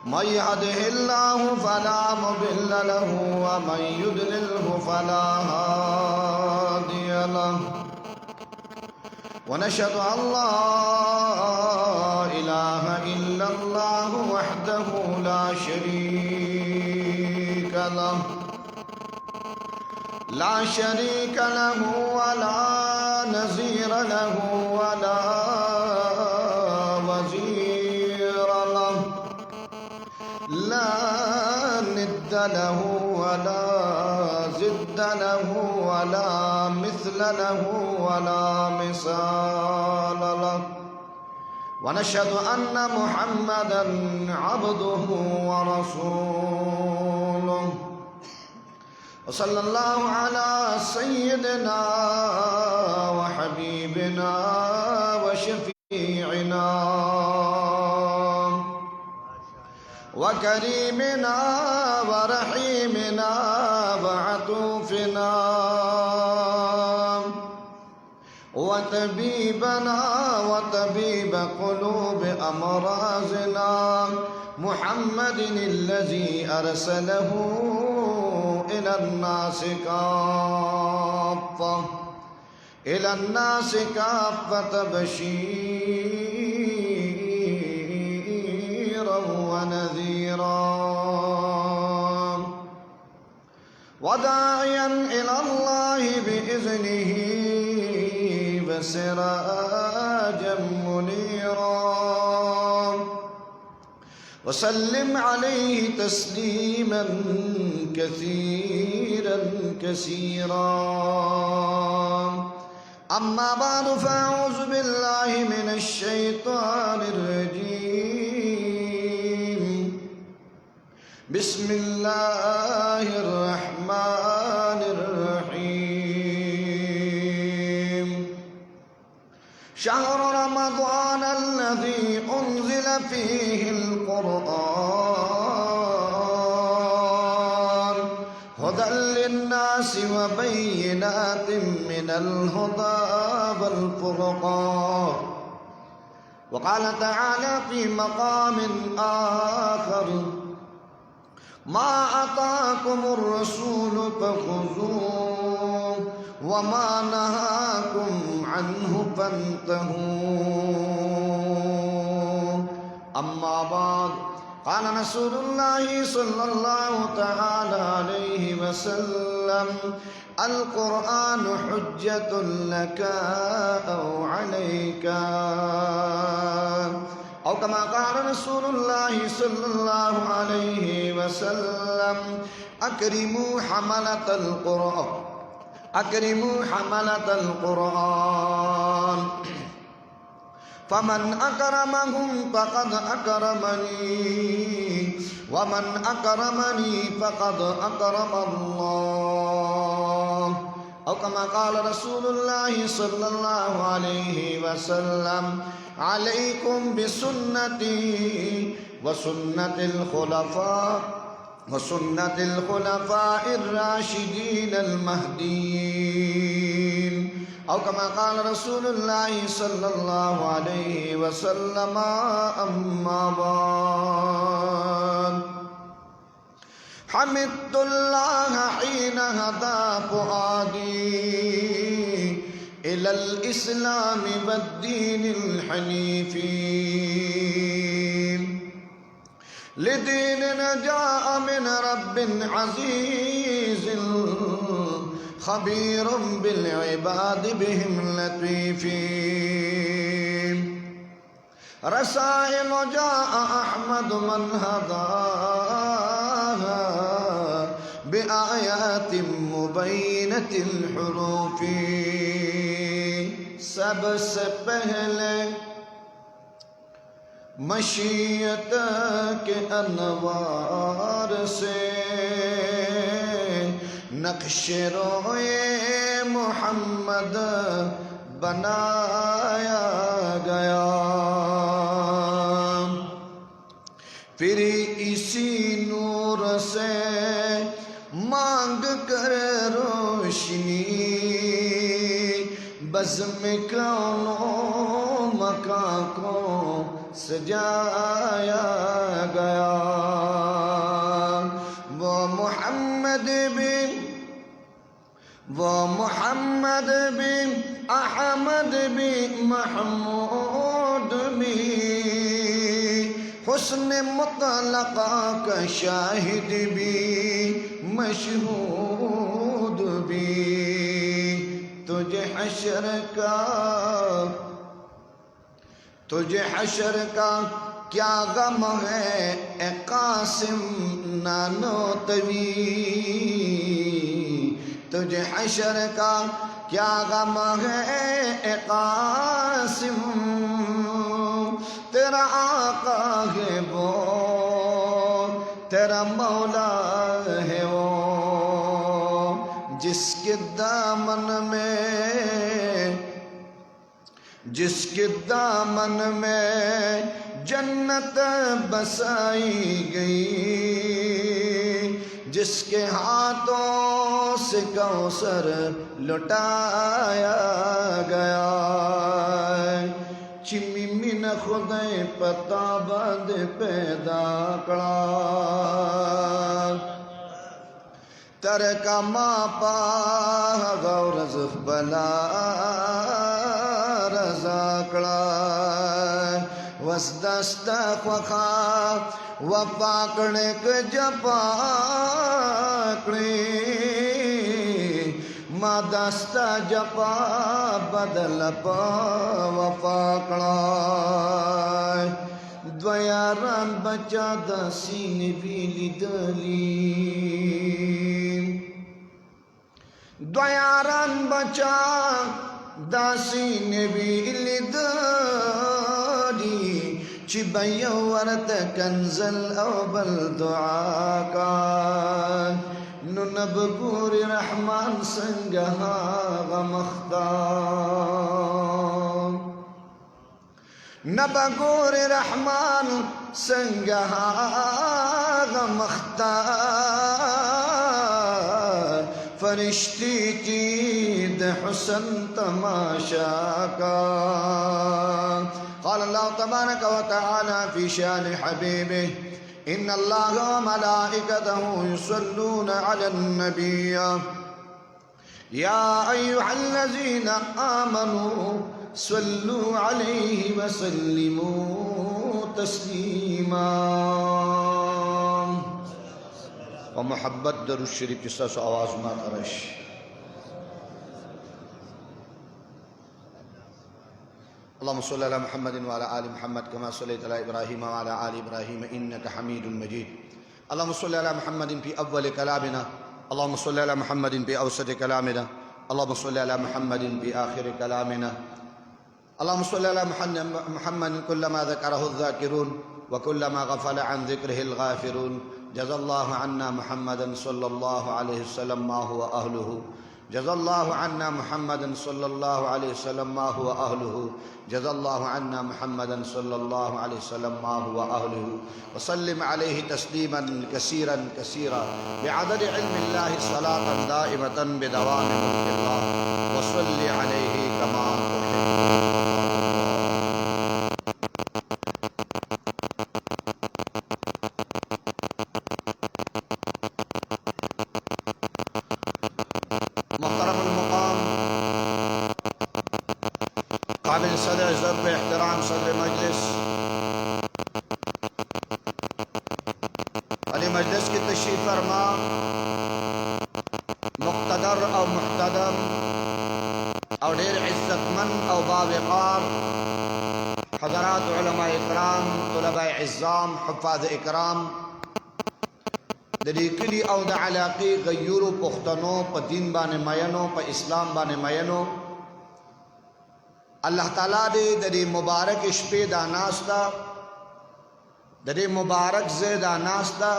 من يهده الله فلا مضل له ومن يضلله فلا هادي له ونشهد أن لا إله إلا الله وحده لا شريك له ولا نظير له ولا وزير له لا ند له ولا زد له ولا مثل له ولا مثال له ونشهد أن محمدا عبده ورسوله وصلى الله على سيدنا وحبيبنا وشفيعنا وكريمنا ورحيمنا وعطوفنا وطبيبنا وطبيب قلوب أمراضنا محمد الذي أرسله إلى الناس كافة بشيرا ونذيرا وداعيا إلى الله بإذنه وسراجا منيرا وسلم عليه تسليما كثيرا كثيرا أما بعد فأعوذ بالله من الشيطان الرجيم بسم الله الرحمن الرحيم شهر رمضان الذي أنزل فيه القرآن هدى للناس وبينات من الهدى والفرقان وقال تعالى في مقام آخر ما أتاكم الرسول فخذوه وما نهاكم عنه فانتهوا أما بعد قال رسول الله صلى الله تعالى عليه وسلم القرآن حجة لك أو عليك أو كما قال رسول الله صلى الله عليه وسلم أكرموا حملة القرآن فمن أكرمهم فقد أكرمني ومن أكرمني فقد أكرم الله أو كما قال رسول الله صلى الله عليه وسلم عليكم بسنتي وسنة الخلفاء الراشدين المهديين أو كما قال رسول الله صلى الله عليه وسلم أما بعد حمدت الله حين هدى فؤادي إلى الإسلام والدين الحنيف لدين جاء من رب عزيز خبير بالعباد بهم لطيف رسائل جاء أحمد من هداها بآيات مبينة الحروف सबसे पहले मशीयत के अनवार से नक्श रोए मोहम्मद बनाया गया, फिर इसी नूर से मांग कर रोशनी बज़्म कौनो मकां को सजाया गया। वो मोहम्मद भी अहमद भी महमूद भी हुस्न मुतलका का शाहिद भी मशहूद भी। तुझे हशर का क्या गम है ए कासिम नानो तवी। तुझे हशर का क्या गम है ए कासिम, तेरा आका है वो, तेरा मौला है वो, जिसके दामन में जन्नत बसाई गई, जिसके हाथों से कौसर लुटाया गया। चिमी मिन खुदे पता बंद पैदा कड़ा, तरका मापा गौरज बला रजाकड़ा। वसदस्त ख्वखा व पाकड़े के जपाकड़े, मादस्ता जपा बदल व पाकड़ा। द्वयारान बचा दासीन वीली दली, द्वयारान बचा दासीन वीली दली। चिबैया वरत कंजल अवबल दुआ का, नुनब पूरी रहमान संगहा गमख्तार। नबगोर रहमान संगहा गमख्तार। फरिश्ती चीद हुसन तमाशा का। क़ाल अल्लाह तबारक व तआला फ़ी शान हबीबिह, इन्न अल्लाह व मलाइकतहु युसल्लून अलन नबी या अय्युहल्लज़ीना आमनू सल्लू अलैहि व सल्लिमू तस्लीमा। व मोहब्बत दरूद शरीफ की सस आवाज़ में करश। अल्लाहुम्मा सल्लि अला मुहम्मदिन व अला आलि मुहम्मद कमा सल्लैता अला इब्राहीम व अला आलि इब्राहीम इन्नका हमीदुम मजीद। अल्लाहुम्मा सल्लि अला मुहम्मदिन फ़ी अव्वल कलामिना, अल्लाहुम्मा सल्लि अला मुहम्मदिन फ़ी औसत कलामिना, अल्लाहुम्मा सल्लि अला मुहम्मदिन फ़ी आखिर कलामिना, अल्लाहुम्मा सल्लि अला मुहम्मदिन कुल्लमा ज़करहु ज़ाकिरून व कुल्लमा गफ़ल अन ज़िक्रिहिल गाफ़िरून। जज़ल्लाहु अन्ना मुहम्मदन सल्लल्लाहु अलैहि वसल्लम मा हुवा अहलुहु, जज़ल्लाहु अन्ना मुहम्मदन सल्लल्लाहु अलैहि वसल्लम मा हुवा अहलुहु, जज़ल्लाहु अन्ना मुहम्मदन सल्लल्लाहु अलैहि वसल्लम मा हुवा अहलुहु। व सल्लिम अलैहि तस्लीमन कसीरन कसीरा बिअदद इल्मिल्लाहि सलातन दाइमतन बिदवामि मुल्किल्लाह। व सल्लि अलैहि कमा सदर इज़्ज़त व एहतराम सदर मजलिस, अली मजलिस की तशरीफ़ फरमा, मुक़्तदर और मुहतदम और ढेर इज़्ज़तमंद और बावक़ार हज़रात उलमा इकराम, तुलबा इज़्ज़ाम, हुफ़ाज़ इकराम, दरी कली और द इलाक़े गय्यूरो पुख्तनो प दीन बाने मयनो प इस्लाम बाने मयनो। अल्लाह ताला दे दरी मुबारक इश्पे दा नास्ता, दरी मुबारक ज़े दा नास्ता,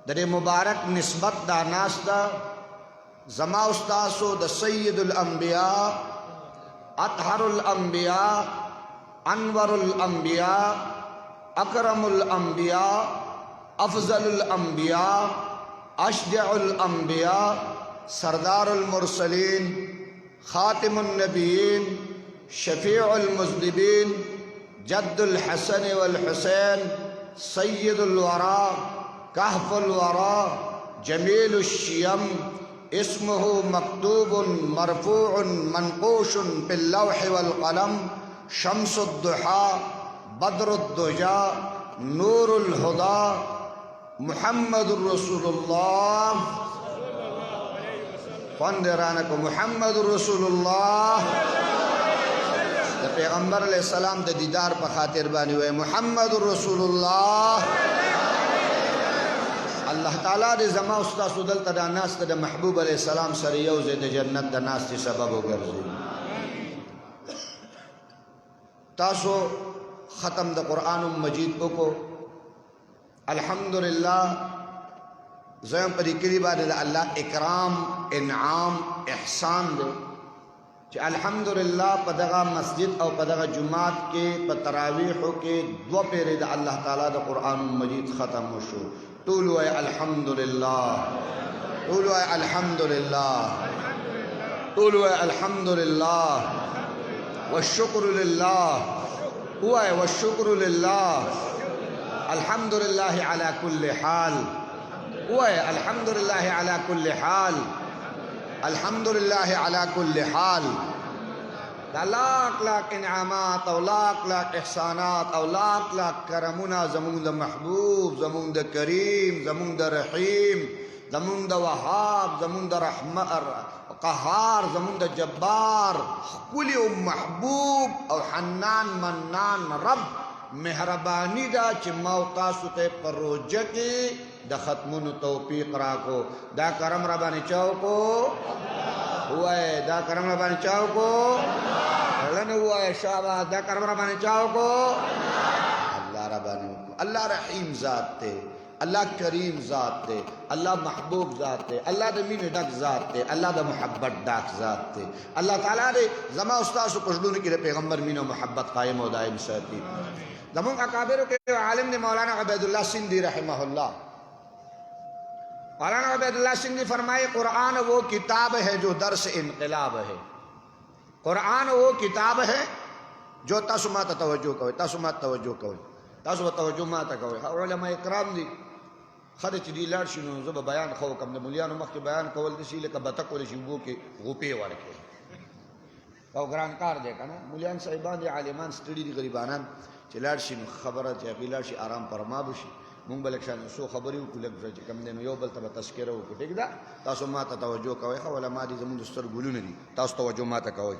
दरी मुबारक निस्बत दा नास्ता ज़मा उस्तासो द सय्यदुल अंबिया, अतहरुल अंबिया, अनवरुल अंबिया, अकरमुल अंबिया, अफजलुल अंबिया, अशजउल अंबिया, सरदारुल मुरसलीन, खातिमुन नबीयीन, शफीउल मुज़निबीन, जद्दुल हसन वल हुसैन, सय्यदुल वरा, कहफुल वरा, जमीलुश शियम, इस्मुहु मक्तूबुन मरफूउन मनकूशुन फिल लौह वल कलम, शम्सुद्दुहा, बद्रुद्दुजा, नूरुल हुदा, मुहम्मदुर रसूलुल्लाह। फंदराना को मुहम्मदुर रसूलुल्लाह द पैगंबर अलैहिस्सलाम द दीदार पर खातिर बानी हुए मुहम्मदुर रसूलुल्लाह। अल्लाह ताला दे जमा उस्ता सुदल तदा नास द महबूब अलैहिस्सलाम सरियो ज़े द जन्नत द नास दी सबब हो गर्जी। तासो ख़त्म द कुरान मजीद को अल्हम्दुलिल्लाह ज़म पर करीबा अल्लाह इकराम इनाम एहसान दे कि अल्हम्दुलिल्लाह पदगा मस्जिद और पदगा जुमात के तरावीह के दो पेरे द अल्लाह ताला द कुरान मजीद ख़त्म हो शो तूलु अल्हम्दुलिल्लाह, तूलु अल्हम्दुलिल्लाह, तूलु अल्हम्दुलिल्लाह वश्शुक्रु लिल्लाह हुआ वश्शुक्रु लिल्लाह अल्हम्दुलिल्लाह अला कुल्li हाल हुआ अल्हम्दुलिल्लाह अला कुल्li हाल, अल्हम्दुलिल्लाह अला कुल्li हाल। लाख लाख इनामात और लाख लाख एहसानात और लाख लाख करमुना ज़मून द महबूब, ज़मून द करीम, ज़मून द रहीम, ज़मून द वहाब, ज़मून द रहमान क़हार, ज़मून द जब्बार, कुल महबूब और हन्नान मन्नान रब मेहरबानी दा चिम्मावता सुते परोज की द खत्मुन तौफीक राको दा करम रबानी चाव को हुआ है, दा करम रबानी चाव को लन हुआ है शाबाश, दा करम रबानी चाव को अल्लाह रबानी को अल्लाह रहीम ज़ात थे, अल्लाह करीम ज़ात थे, अल्लाह महबूब ज़ात थे, अल्लाह द मीन डक ज़ात थे, अल्लाह द मोहब्बत डाक ज़ात थे। अल्लाह ताला ने जमा उस्ताद कुछलून की पैगम्बर मीन मोहब्बत कायम व दायम सहती। जमून अकाबिर के आलिम ने मौलाना अबैदुल्लाह सिंधी रहमहुल्लाह, मौलाना अबैदुल्लाह सिंधी फरमाए कुरान वो किताब है जो दर्स इनकलाब है। कुरान वो किताब है जो तसुमात तवज्जो कवे, तसुमात तवज्जो कवे, तसुमात तवज्जो माता कवे। उलमा इकराम दी खदच दी लाड़ शिनो जब बयान खो कम ने मुलियान मख के बयान कवल दिसी ले का बतक वाले शिबो के गुपे वाले के और ग्रान कार देखा ना मुलियान साहिबान या आलिमान स्टडी दी गरीबाना चिलाड़ शिनो खबरत या गिलाड़ शि आराम परमा बशी मुंग बलक्षान सो खबरियों को लग रही कम ने यो बल तब तस्करो को ठीक दा तासो माता तवज्जो कवे खवला मादी जमुन दस्तर गुलू नदी तास तवज्जो माता कवे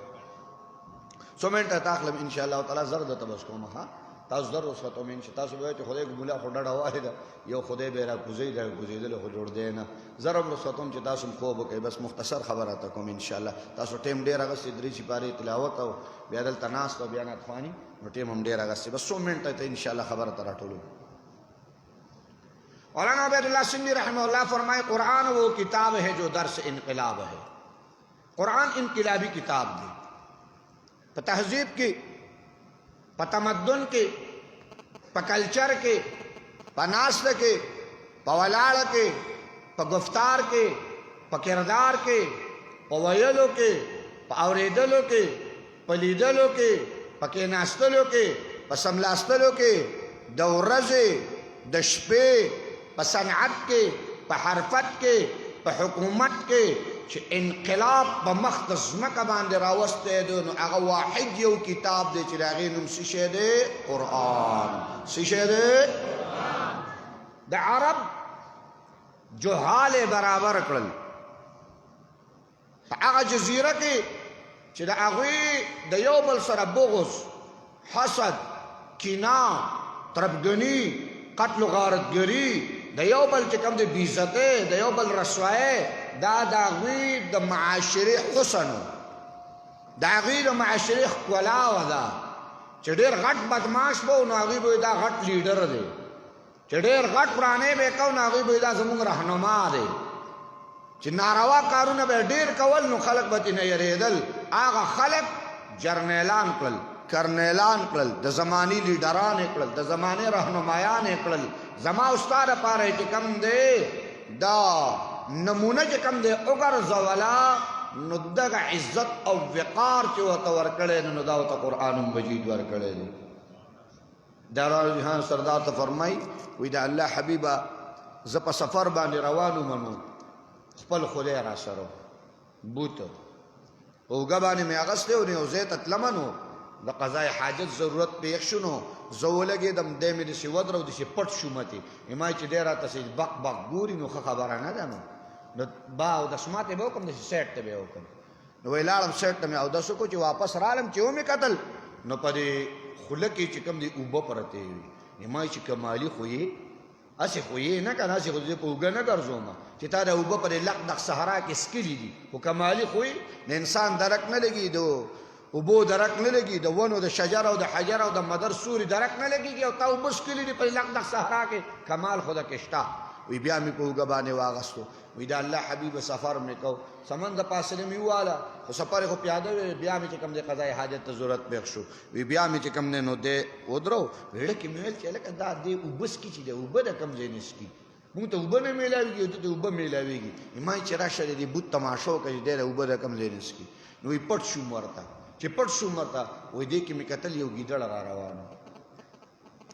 सो मैं ताखलम इंशाअल्लाह ताला जरद तबस्को महा तास दर उसका तो मैं तास बे तो खुदे गुला खुडा वाहिद यो खुदे बेरा गुजैदा गुजैदल हो जोड़ देना जरब रसतम च तासम खूब के बस मुख्तसर खबर आता को इंशाअल्लाह तास टेम डेर अगस्त इदरी सिपारी तिलावत और बेदल तनास तो बयानात फानी टेम हम डेर अगस्त बस 100 मिनट तक इंशाअल्लाह खबर तरा टोलो। मौलाना अबैदुल्लाह सिंधी रहमहुल्लाह फरमाए कुरान वो किताब है जो दर्स इनकलाब है। कुरान इनकलाबी किताब थी, प तहजीब की, प तमद्दुन की, प कल्चर के, प नास्त के, प वलाड़ के, प गुफ्तार के, प किरदार के, प वयलो के, प औरेदलो के, प लीदलो के, प केनास्तलो के, प समलास्तलो के, द वर्ज़े द शपे प सनअत के, प हरफत के, प हुकूमत के इनकलाब प मख्तज़म का बांध रावस्ते दो अग वाहिद यो किताब दे चिरागे नुम शिशे दे कुरान, शिशे दे द अरब जो हाल बराबर कल अग जजीरा के चिदा अगी द योबल सर बुग़्ज़ हसद किना तरफगनी कत्ल गारतगरी दयोबल चिकम दे बीज़ते दयोबल रसवाए दादागी द माशरे हुसन दागी द माशरे क्वला वदा चढ़ेर घट बदमाश बो नागी बो दा घट लीडर दे चढ़ेर घट पुराने बेको नागी बो दा जमुंग रहनुमा दे चिनारवा कारून बे डेर कवल नु खलक बती ने यरेदल आगा खलक जर्नेलान कल करनेलान कल द जमानी लीडरान कल द जमाने रहनुमायान कल जमा उस्ताद पारे के कम दे दा नमूने के कम दे उगर जवला نو دغه عزت او وقار چې ورته ورکړی نو دا ورته قرآن مجید ورکړی دی. دارال جهان سردار ته فرمایي وایي د الله حبیبه زه په سفر باندې روان ومنو خپل خدای را سره بوت په اوږه باندې مې اغستی و نو یو ځای ته تلمه نو د قضای حاجت ضرورت پیښ شو نو زه ولګېدم دی مې داسې ودرو داسې پټ شو متې ما چې دی راته سې بق بق ګوري نو ښه خبره نه ده نو با اودس ماته به وکړم داسې سیټ ته به یې وکړم نو وایي لاړم سیټ ته مې اودس وکړو چې واپس رالم چې ومې کتل نو په دې خوله کې چې کوم دي اوبه پرتې وي ما چې کمالي خو یې هسې خو یې نه که نه هسې خو زه په اوږه نه ګرځوم چې تا د اوبه په دې لقدق صحرا کې سکلي دي خو کمالي خو یې د انسان درک نه لګي د اوبو درک نه لګي د ونو د شجر او د حجر او د مدر سوري درک نه لګېږي او تا اوبه سکلي دي په لقدق صحرا کې کمال خو دکې شته. وی بیا مې په اوږه باندې واغستو وی د الله حبیب سفر مې کو سمن د فاصله مې وواله خو سفر خو پیاده وی بیا مې چې کوم دی قضای حاجت ته ضرورت پېښ شو وی بیا مې چې کوم دی نو دی ودرو ویړه کې مې ویل چې هلکه دا دې اوبه څکي چې دی اوبه د کوم ځای نه څکي مونږ ته اوبه نه میلاوېږي او ده ته اوبه میلاوېږي ما چې راشه د دې بوت تماشا وکړه چې دی د اوبه د کوم ځای نه څکي نو وی پټ شوم ورته چې پټ شوم ورته وی دې کې مې کتل یو ګیدړ را روانو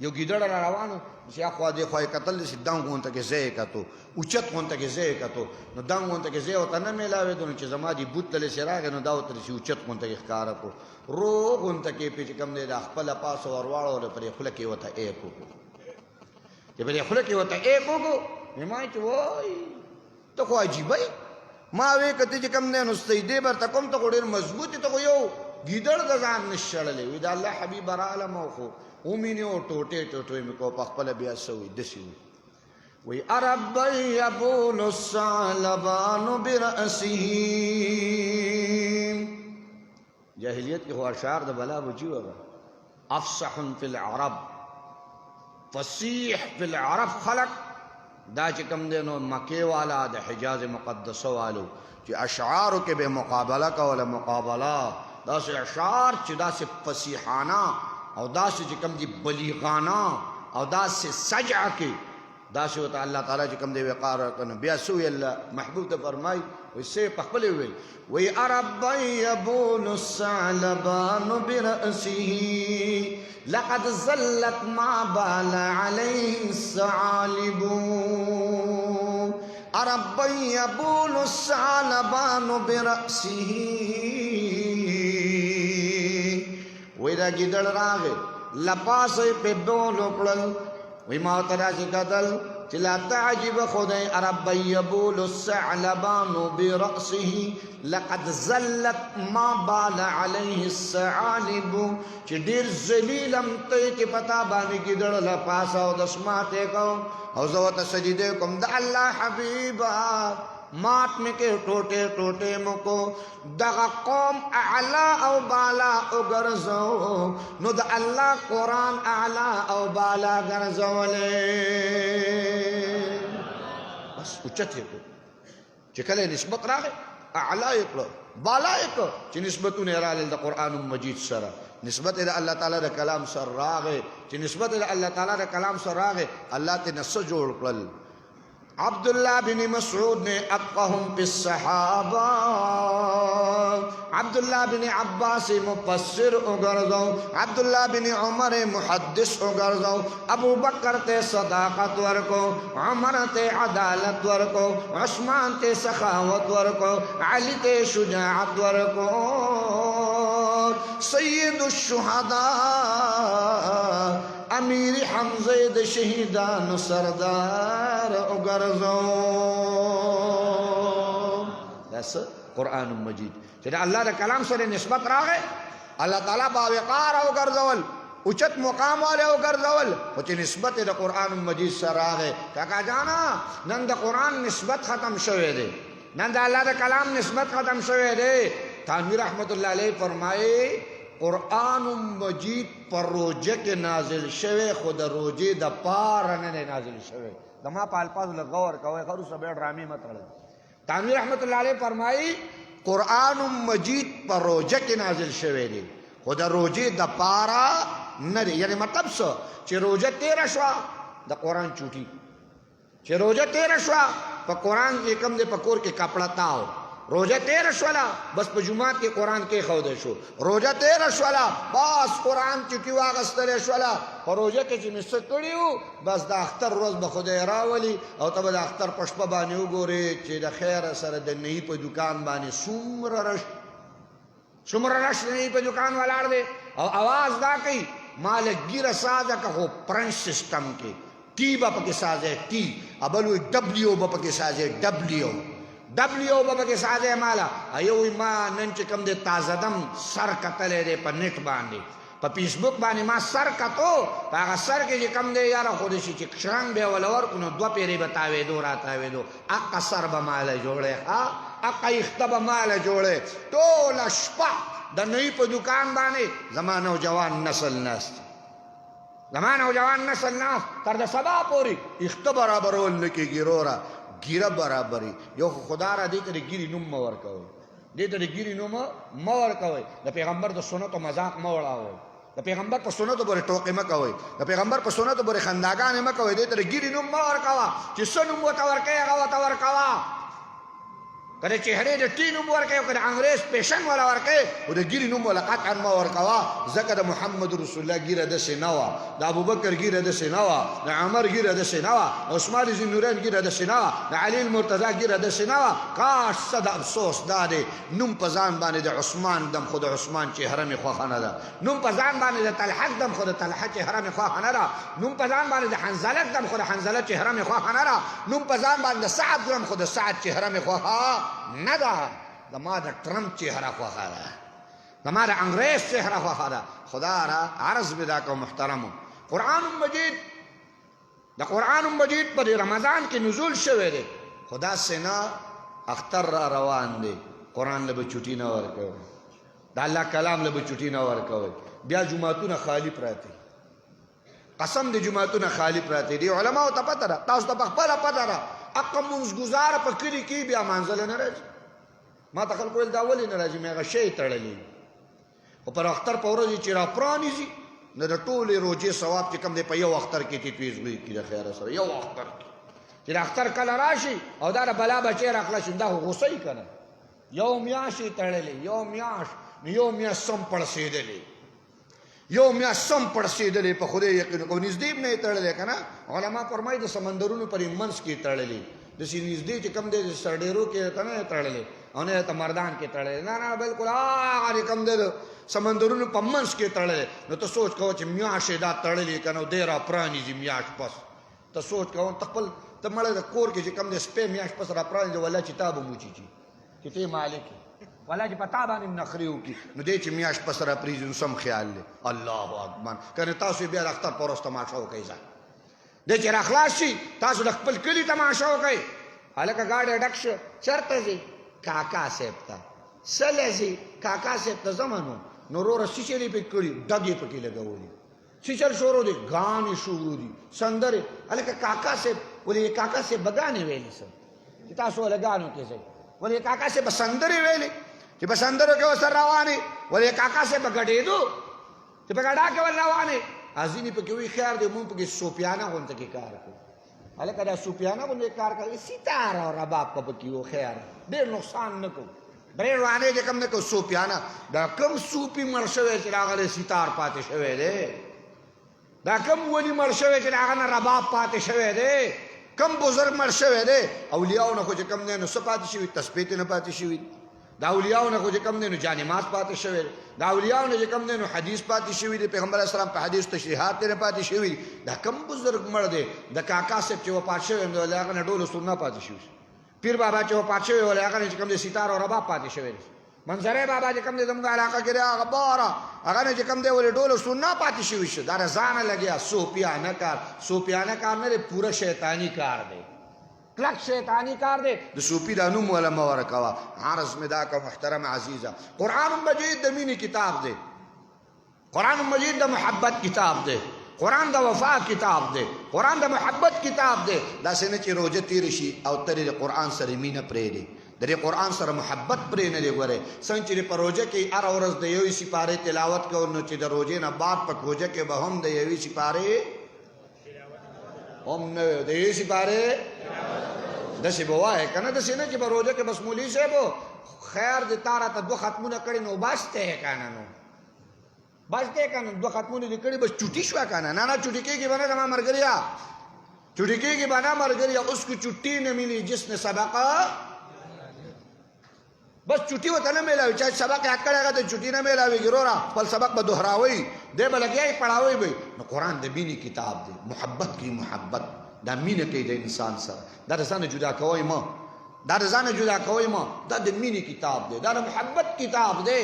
یو ګیدړ را روانو چې اخوا دې خوا یې کتل چې دنګ غونته کې ځای یې کتو اوچت غونته کې ځای یې کتو نو دنګ غونته کې ځای ورته نه میلاوېدو نو چې زما دې بوت تلې چې راغی نو دا ورته چې اوچت غونته کې ښکاره کړو رو غونته کې پې چې کوم دی دا خپله پاسه ور واړوله پرې خوله کې ورته ایک وکړو چې پرې خوله کې ورته ایک وکړو ما چې وایي ته خو عجیبه یې ما وې که ته چې کوم دی نو سجدې برته کوم ته خو ډېر مضبوط ته خو یو ګیدړ د ځان نه شړلی وي د الله حبیب رالم او خو ومینې او ټوټې ټوټې مې کو په خپله بیا څه وي داسې وي اربا یبول الثعلبان برأسه جاهلیت کې خو اشعار د بلا بچي وغه افصح فی العرب فصیح فی العرب خلق دا چې کوم دی نو مکې والا د حجاز مقدسه والو چې اشعارو کې به مقابله کوله مقابله داسې اشعار چې داسې فصیحانه او داسې چې کوم دي بلیغانه او داسې سجعه کې داسې ورته الله تعالی چې کوم دی وقار ورکړ بیا څه ویل الله محبوب ته فرمایي وایي څه په خپله ویل وایي اربا یبول الثعلبان برأسه لقد زلت ما بال عليه الثعالب اربا یبول الثعلبان برأسه وی دا گیدڑ راغے لپاسے پہ بولو کڑل وی موترا سے قتل چلا تعجب خدای عرب یبول الثعلبان برأسه لقد زلت ما بال علیه الثعالب چی دیر زلیلم تی چی پتا بانی گیدڑ لپاسا و دسماتے کو او زوات سجدے کم دا اللہ حبیبا مات میں کے ٹوٹے ٹوٹے مکو دغا قوم اعلا او بالا او گرزو نو دا اللہ قرآن اعلا او بالا گرزو لے بس اچت ہے کو چکلے نسبت راگے اعلا اکلو بالا اکلو چی نسبتو نیرا لیل دا قرآن مجید سرا نسبت الى اللہ تعالیٰ دا کلام سر راگے چی نسبت الى اللہ تعالیٰ دا کلام سر راگے اللہ تے نسو جوڑ کلل عبداللہ بن مسعود نے افقہم فی الصحابہ عبداللہ بن عباس مفسر اگرزو عبداللہ بن عمر محدث اگرزو ابو بکر تے صداقت ورکو عمر تے عدالت ورکو عثمان تے سخاوت ورکو علی تے شجاعت ورکو سید الشہداء امیر حمزه د شهیدانو سردار وګرځو داس قرآن مجید چې الله د کلام سره نسبت راغی الله تعالی با وقار وګرځول اوچت مقام والے وګرځول او چې نسبت د قرآن مجید سره راغی کاکا جانا نن د قرآن نسبت ختم شوه دی نن د الله د کلام نسبت ختم شوه دی تانوی رحمت الله علیه فرمایي قرآن مجید پر روجه کے نازل شوه خود روجه دا پار نه نازل شوه دما په الفاظ لغور کوي خرو سبه ډرامي مطلب تانوی رحمت الله علیه فرمایي قرآن مجید پر روجه کے نازل شوه دی خود روجه دا پارا نه یعنی مطلب څه چې روجه 13 شوا د قرآن چوټي چې روجه 13 شوا په قرآن کې کم دې پکور کې کپڑا تاو روزه تیر شولا بس په جمعات کې قرآن کې خوده شو روزه تیر شولا بس قرآن چټي واغستل شولا په روزه کې چې مست کړیو بس د اختر ورځ به خدای راولي او ته د اختر په شپه باندې وګوري چې د خیر سره د نهي په دکان باندې څومره رش نهي په دکان ولاړ دی او आवाज دا کوي مال ګیره ساده که خو پرنچ سسٹم کې टी با پکې سازه टी ابلو ډبلیو با پکې سازه ډبلیو با پکې سازه مالا ایو ما نن چې کوم دې تازه دم سر کتلې دې په نت باندې په فیسبوک باندې ما سر کتو هغه سر کې چې کوم دې یاره خو دې چې شرنګ به ولور کو نو دوه پیری بتاوي دو راتاوي دو اقا سر به مال جوړه اقا اختب مال جوړه ټول شپه د نوې په دکان باندې زمانه او جوان نسل ناست تر د سبا پوری اخت برابرول نه کېږي وروره ګیره برابري یو خدا را دې ته د ګیرې نوم مه ورکوئ د پیغمبر د سنتو مذاق مه وړاوئ د پیغمبر په سنتو پورې ټوکې مه کوئ د پیغمبر په سنتو پورې خنداګانې مه کوئ دې ته د ګیرې نوم مه ورکوه چې څه نوم ورته ورکوې هغه ورته ورکوه که د چهرې د ټي نوم ورکوې او که د انګریز پیشن والا ورکوې خو د ګیرې نوم والا قطعا مه ورکوه ځکه د محمد رسول الله ګیره داسې نه وه د ابوبکر ګیره داسې نه وه د عمر ګیره داسې نه وه د عثمان ذی النورین ګیره داسې نه وه د علي المرتضی ګیره داسې نه وه کاش څه د افسوس دا دی نوم په ځان باندې د عثمان دم خو د عثمان چهره مې خوښه نه ده نوم په ځان باندې د طلحه دم خو د طلحه چهره مې خوښه نه ده نوم په ځان باندې د حنظله دم خو د حنظله چهره مې خوښه نه ده نوم په ځان باندې د سعد دم خو د سعد چهره مې خوښه نه ده زما د ټرمپ چهره خوښه ده زما د انګریز چهره خوښه ده خدا را عرض مې دا کوم محترمو د قرآن مجید په رمضان کې نزول شوی دی خدا سینا اختر را روان دی قرآن له به چوټي نه ورکوي د الله کلام له به چوټي نه ورکوي بیا جماعتونه خالی پراته قسم د جماعتونه خالی پراته دي علماو ته پته ده تاسو ته په خپله پته ده اقا منځګزاره په کلي کې بیا منځله نه راځي ما ته خلکو ویل دا ولې نه راځي مې هغه شی تړلی خو پر اختر په ورځ چې را پرانیزي نو د ټولې روجې ثواب چې کوم دی په یو اختر کې تتویز وي کړي د خیره سره یو اختر کې چې د اختر کله راشي او دا د بلا بچی راخلا شي دا خو غوسه یې که نه یو میاشت یې تړلی یو میاشت سم پړسېدلی په خدای یقین کو نږدې نه یې تړلی که نه علما فرمایي د سمندرونو پر منځ کې تړلی داسې نږدې چې کوم دی د سرډېرو کې ته نه یې تړلی او نه ته مردان کې تړلی نه بلکل هغه کوم دی سمندرونو په منځ کې تړلی نو ته سوچ کوه چې میاشت دا تړلی که نه دی را پرانیزي میاشت پس ته سوچ کوه ته خپل ته مړی د کور کې چې کوم دی سپی میاشت پس را پرانیزي والله چې تا به موچیچي چې ته یې مالک یې والله چې په تا باندې نخرې وکړي نو دی چې میاشت پس را پرېږي نو سم خیال دی الله اکبر که نه تاسو بیا د اختر په ورځ تماشه وکئ ځه دی چې راخلاص شي تاسو د خپل کلي تماشه وکئ هلکه ګاډی ډک شو چېرته ځي کاکا صاحب ته څله ځي کاکا صاحب ته ځمه نو وروره سیچل یې پکې کړي ډګ یې پکې لګولي سیچل شروع دی ګانې شروع دي سندرې هلکه کاکا صاحب ولې کاکا صاحب به ګانې ویلې څه چې تاسو له ګانو کې ځئ ولې کاکا صاحب به سندرې ویلې چې په سندرو کې ورسره روانې ولې کاکا صاحب به ګډېدو چې په ګډا کې ور روانې ځینې پکې وایي خیر دی مونږ پکې صوفیانه غونته کې کار کوو هلکه دا صوفیانه غونته کار کوي ستاره او رباب په پکې و خیر ډېر نقصان نه کوو درې روانې چې کوم نه کوو صوفیانه دا کوم صوفي مړ شوی چې د هغه نه ستار پاتې شوی دی دا کوم ولي مړ شوی چې د هغه نه رباب پاتې شوی دی کوم بزرګ مړ شوی دی اولیاو نه خو چې کوم دی نو څه پاتې شوي تسبیح نه پاتې شوي دا اولیاء نه خو چې کوم دی نو جانماز پاتې شوی دا اولیاء نه چې کوم دی نو حدیث پاتې شوی دی پیغمبر علیه السلام په حدیث تشریحات نه پاتې شوی دا کوم بزرګ مړ دی د کاکا صاحب چې وفات شوی نو هغه نه ډول سنت پاتې شوی پیر بابا چې وفات شوی ول هغه نه چې کوم دی ستار او رباب پاتې شوی منظره بابا چې کوم دی زموږ علاقه کې هغه بارا هغه نه چې کوم دی ول ډول سنت پاتې شوی شو دا ځان لګیا صوفیانه کار نه پورا شیطانی کار دی کلک شیطانی کار دی د صوفي دا نوم ولا مه ورکوه عرض مې دا که محترم عزیزه قرآن مجید د مینې کتاب دی قرآن مجید د محبت کتاب دی قرآن د وفا کتاب دی قرآن د محبت کتاب دی داسې نه چې روژه تېره شي او ته د قرآن سره مینه پرېږدې د دې قرآن سره محبت پرې نه دی ګورې څنګه چې په روژه کې هره ورځ د یوې سپارې تلاوت کوو نو چې د روژې نه بعد په روژه کې به هم د یوې سپارې هم نه د یوې سپارې د داسې به وایې که نه داسې نه چې به روژه کې بس مولوي صاحب خیر دې تا راته دوه ختمونه کړي نو بس دی که نه نو بس دی که نه دوه ختمونه دې کړي بس چوټي شوه که نه نه نه چوټي کېږي به نه زما ملګریا چوټي کېږي به نه ملګریا اس کو چوټي نه ملی جس نے سبق بس چوټي ورته نه میلاوي چا سبق یاد کړی هغه ته چوټي نه میلاوېږي وروره خپل سبق به دوهراوئ دی به لګیا یې پړاوی به نو قرآن د مینې کتاب دی محبت کی محبت دا مینه کوي د انسان سره دا د ځانه جدا کوئ مه دا د ځانه جدا کوئ مه دا د مینې کتاب دی دا د محبت کتاب دی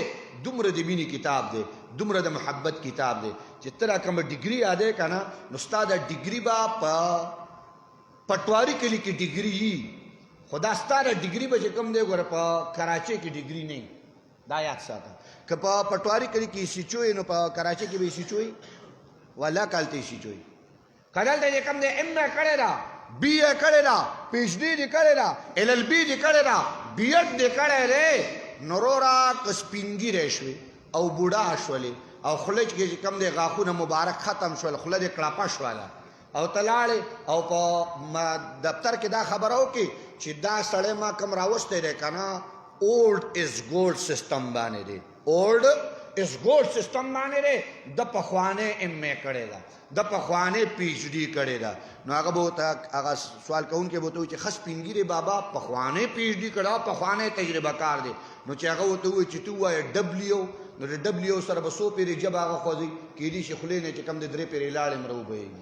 دومره د مینې کتاب دی دومره د محبت کتاب دی چې ته را کومه ډګري یادې که نه نو ستا دا ډګري به په پټواري کلي کې ډګري وي خو دا ستا دا ډګري به چې کوم دی ګوره په کراچۍ کې ډګري نه دا یاد ساته که په پټواري کلي کې سیچوي نو په کراچۍ کې به سیچوي والله کالته سیچوي که دلته چې کوم دی ایم اے کړې ده بی اے کړې ده پی ایچ ډي دې کړې ده ایل ایل بي دې کړې ده بی ایډ دې کړی دی نو وروره که سپین ږیری شوې او بوډا شولې او خوله کې چې کوم دی غاښونه مبارک ختم شول خوله دې کړاپه شوله او ته لاړې او په دفتر کې دا خبره وکړې چې دا سړی ما کوم راوستی دی که نه اولډ از ګولډ سیسټم باندې دی اولډ از ګولډ سیسټم باندې دی د پخوانۍ ایم اے کړې ده د پخوانۍ پی ایچ ډي کړې ده نو هغه به ورته هغه سوال کوونکی به ورته وایي چې ښه سپین ږیرې بابا پخوانۍ پی ایچ ډي کړه پخوانۍ تجربه کار دی نو چې هغه ورته ووایي چې ته ووایې ډبلیو نو د ډبلیو سره به څو پیرې ژبه هغه خوځوي کیدای شي خولې نه چې کوم د درې پیرې لاړې مره وبهیږي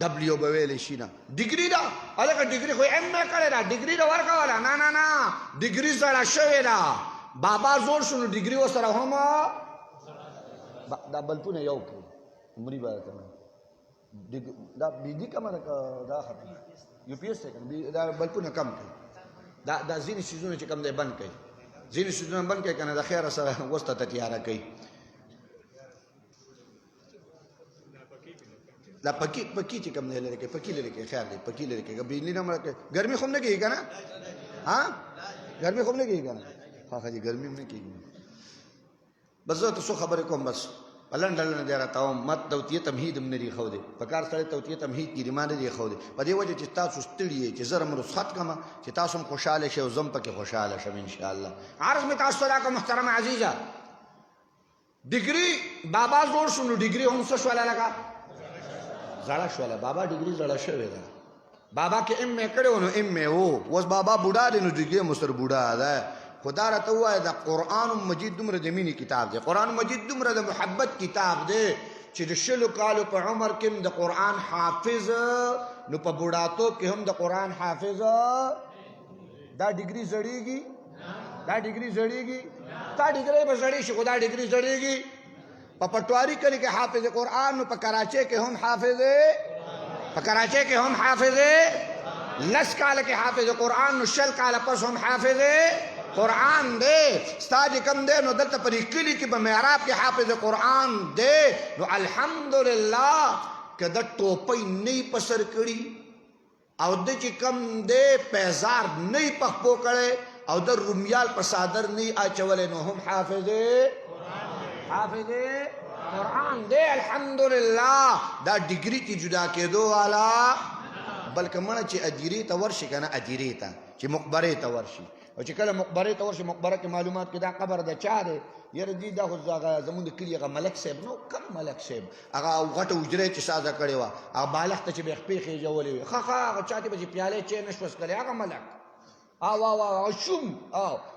ډبلیو به ویلی شي نه ډګري ده هلکه ډګري خو ایم اے کړې ده ډګري ده ورکوله نه نه نه ډګري زړه شوې ده بابا زوړ شو نو ډګري ورسره هم دا بلپونه یو کړي عمري به ته دا بجلی کمه ده که دا ختم یو پی ایس دی دا بلپونه کم کړي دا ځینې څیزونه چې کوم دی بند کړي ځینې څیزونه بند کړي که نه د خیره سره وسته ته تیاره کوي دا پکی چې کوم دی لرې کوي پکی لرې کوي خیر دی پکی لرې کوي بجلی نه مړه کوي ګرمي خو هم نه کېږي که نه ګرمي خو هم نه کېږي که نه ها ښه جي ګرمي هم نه کېږي بس زه ته څو خبرې کوم بس په لنډه لنډه دی راته وایم مت توطیه تمهید هم نه دي ښودی په کار سړی توطیه تمهید کړي ما نه دي ښودی په دې وجه چې تاسو ستړي یې چې زه هم رخصت کړمه چې تاسو هم خوشحاله شئ او زه هم پکې خوشحاله شم انشاءالله عرض مې تاسو ته راکړم محترم عزیزه ډګري بابا زوړ شو نو ډګري هم څه شوله لکه زړه شوله بابا ډګري زړه شوې ده بابا کې ایم اے کړی و نو ایم اے و اوس بابا بوډا دی نو ډګري هم ورسره بوډا ده خدا راته ووایه د قرآن مجید دومره د مینې کتاب دی قرآن مجید دومره د محبت کتاب دی چې د 100 کالو په عمر کې هم د قرآن حافظ نو په بوډاتوب کې هم د قرآن حافظ دا ډګري زړېږي دا ډګري زړېږي تا ډګري به زړې شي خو دا ډګري زړېږي په پټواري کلي کې حافظ قرآن نو په کراچۍ کې هم حافظ په کراچۍ کې هم حافظ 10 کاله کې حافظ قرآن نو 10 کاله پس هم حافظ قرآن دے ستا جی کم دے نو دلتا پری کلی کی بمیعراب کی حافظ قرآن دے نو الحمدللہ کہ دا ٹوپی نئی پسر کری او دا جی کم دے پیزار نئی پخپو کرے او دا رومیال پسادر نئی آچولے نو ہم حافظ قرآن دے الحمدللہ دا ڈگری تی جدا کے دو والا بلکہ منا چی ادیری تا ورشی کنا ادیری تا چی مقبری تا ورشی او چې کله مقبره ته ورشي مقبره کې معلومات کې دا قبر د چا دی یاره دی دا خو زمونږ د کلي هغه ملک صاحب نو کم ملک صاحب هغه غټه حجره چې سازه کړې وه هغه بالښت ته چې به یې خپې خېجولې وې ښه هغه چا کې به چې پیالې چای نه شوه څکلی هغه ملک او شوم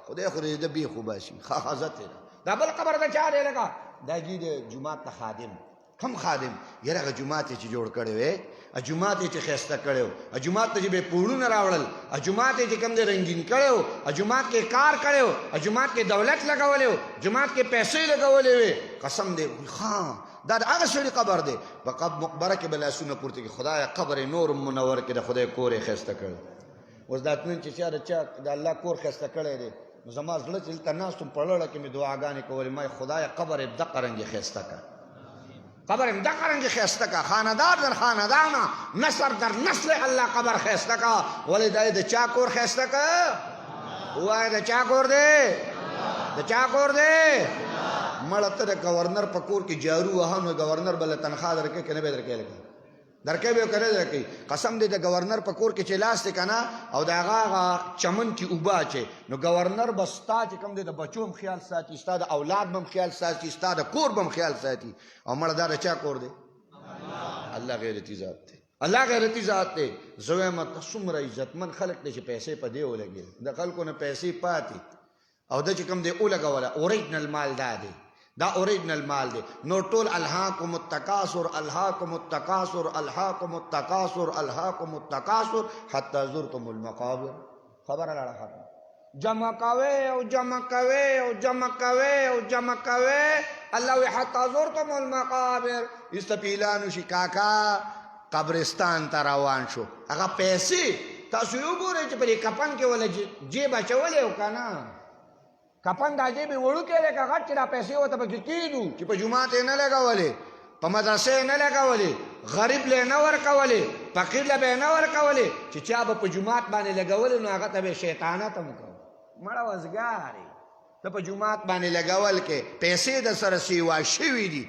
خدای خو دې د بیخ وباسي ښه عزت یې دا بل قبر د چا دی لکه دا جي د جومات ته خادم کم خادم یاره هغه جومات یې چې جوړ کړی وی جومات یې چې ښایسته کړی و جومات ته چې به یې پوړونه راوړل جومات یې چې کوم دی رنګین کړی و جومات کې کار کړی و جومات کې دولت لګولی و جومات کې پیسې لګولې وې قسم دی ښه دا د هغه سړي قبر دی په مقبره کې به لاسونه پورته کړي خدایه قبر یې نور منور کړي د خدای کور یې ښایسته کړی اوس دا تلون چې چا د الله کور ښایسته کړی دی نو زما زړه چې دلته ناست وم په لړه کې مې دعاګانې کولې ما خدایه قبر یې دقه رنګې ښایسته کړه قبر ام دقه رنگی خیسته کا خاندار در خاندانا نسل در نسل اللہ قبر خیسته کا ولی دای د چا کور خیسته کا وای د چا کور دے د چا کور دے مړه ته د گورنر په کور کې جارو وهانو گورنر بل تنخواه درکې کنه به درکې لګا درکې به کړی درکې قسم دې د گورنر په کور کې چې لاس دی کنه او د هغه چمن کې اوبه چې نو گورنر به ستا چې کوم دی د بچو هم خیال ساتي ستا د اولاد به هم خیال ساتي ستا د کور به هم خیال ساتي او مړه دا د چا کور دی الله غیرتی ذات دی الله غیرتی ذات دی زه وایم ته څومره عزتمن خلک دی چې پیسې په دې ولګېدل د خلکو نه پیسې پاتې او دا چې کوم دی ولګوله اوریجنل مال دا دی دا اوریجنل مال دی نو ټول الهاکم التکاثر الهاکم التکاثر الهاکم التکاثر الهاکم التکاثر حتی زرتم المقابر خبره لاړه ختمه جمع کوي او جمع کوي او جمع کوي او جمع کوي الله وی حتی زرتم المقابر استپیلانو شي کاکا قبرستان ته روان شو هغه پیسې تاسو یو ګورئ چې په کپن کې ولا جیب اچولې او کنه کپن دا جیب وړو کې لکه غټ چې دا پیسې وته پکې کېدو چې په جومات نه لګولې په مدرسې نه لګولې غریب له نه ورکولې فقیر له به نه ورکولې چې چا به په جومات باندې لګولې نو هغه ته به شیطانت هم کوي مړه وزګارې ته په جومات باندې لګول کې پیسې د سره سیوا شوي دي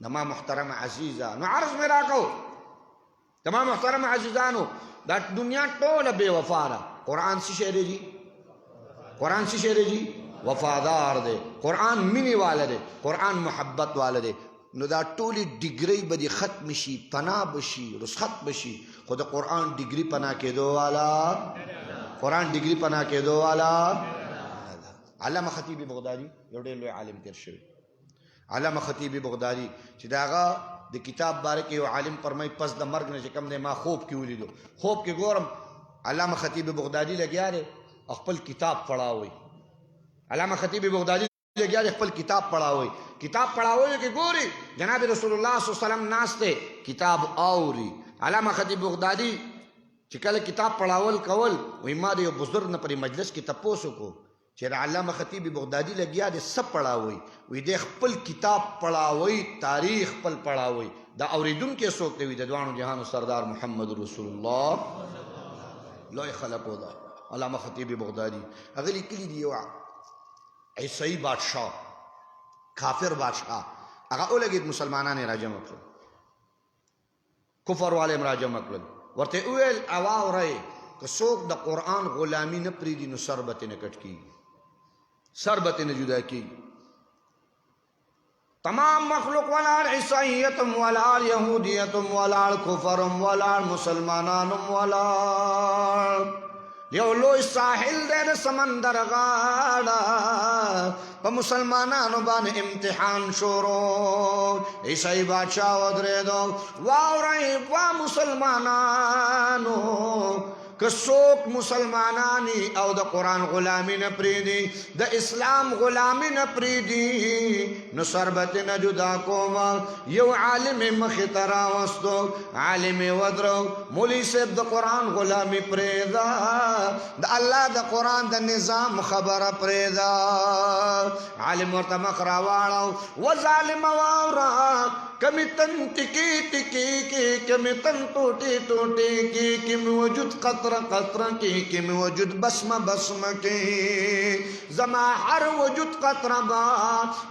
زما محترم عزیزه نو عرض مې راکو تمام محترم عزیزانو دا دنیا ټوله بې وفا ده قرآن څه شی دی قرآن څه شی دی وفادار دی قرآن مینې والا دی قرآن محبت والا دی نو دا ټولې ډیګرۍ به دې ختم شي پناه بشي رسخت بشي خو د قرآن ډیګري پناه کېدو والا قرآن ډیګري پناه کېدو والا علامه خطیب بغدادي یو ډېر لوی عالم تیر شوی علامه خطیب بغدادي چې دا هغه د کتاب باره کې یو عالم فرمایي پس د مرګ نه چې کوم دی ما خوب کې ولیدو خوب کې ګورم علامه خطیب بغدادي لګیا دی خپل کتاب پڑھاوي علامه خطیب بغدادي لګیا دی خپل کتاب پڑھاوي کتاب پڑھاوي کې ګوري جناب رسول الله صلی الله علیه وسلم ناشته کتاب اوري علامه خطیب بغدادي چې کله کتاب پڑھاول کول وای ما د یو بزرګ نه پر مجلس کې تپوسو کو چې علامه خطیب بغدادي لګیا دی سب پڑھاوي وای د خپل کتاب پڑھاوي تاریخ خپل پڑھاوي دا اوریدونکو څوک دی د دوانو جهانو سردار محمد رسول الله لوی خلقو دا علامه خطیب بغدادي هغه لیکلي دی یو عیسائی بادشاہ کافر بادشاہ هغه اولګید مسلمانانه راجمع کړل کفر والے راجمع کړل ورته ویل اواورای که څوک د قرآن غلامی نه پریدي نو سربت نه کټ کی سربت نه جدا کی تمام مخلوق ولار عیسائیتم ولار یهودیتم ولار کفرم ولار مسلمانانم ولار یو لوی ساحل دے سمندر غاڑا پا مسلمانانو بان امتحان شروع عیسائی بادشاہ ودرے دو واو رئی وا مسلمانانو کسوک مسلمانانی او د قرآن غلامی نپریدی د اسلام غلامی نپریدی نو سربت نجدا کوما یو عالم مخطرا وستو عالم ودرو مولی سیب د قرآن غلامی پریدا د اللہ د قرآن د نظام خبر پریدا عالم ورطا مخرا واڑاو و ظالم واورا کمی تن ٹکی ٹکی کی کمی تن ٹوٹی ٹوٹی کی کمی وجود قطر قطر کی کمی وجود بسم بسم کی زما ہر وجود قطر با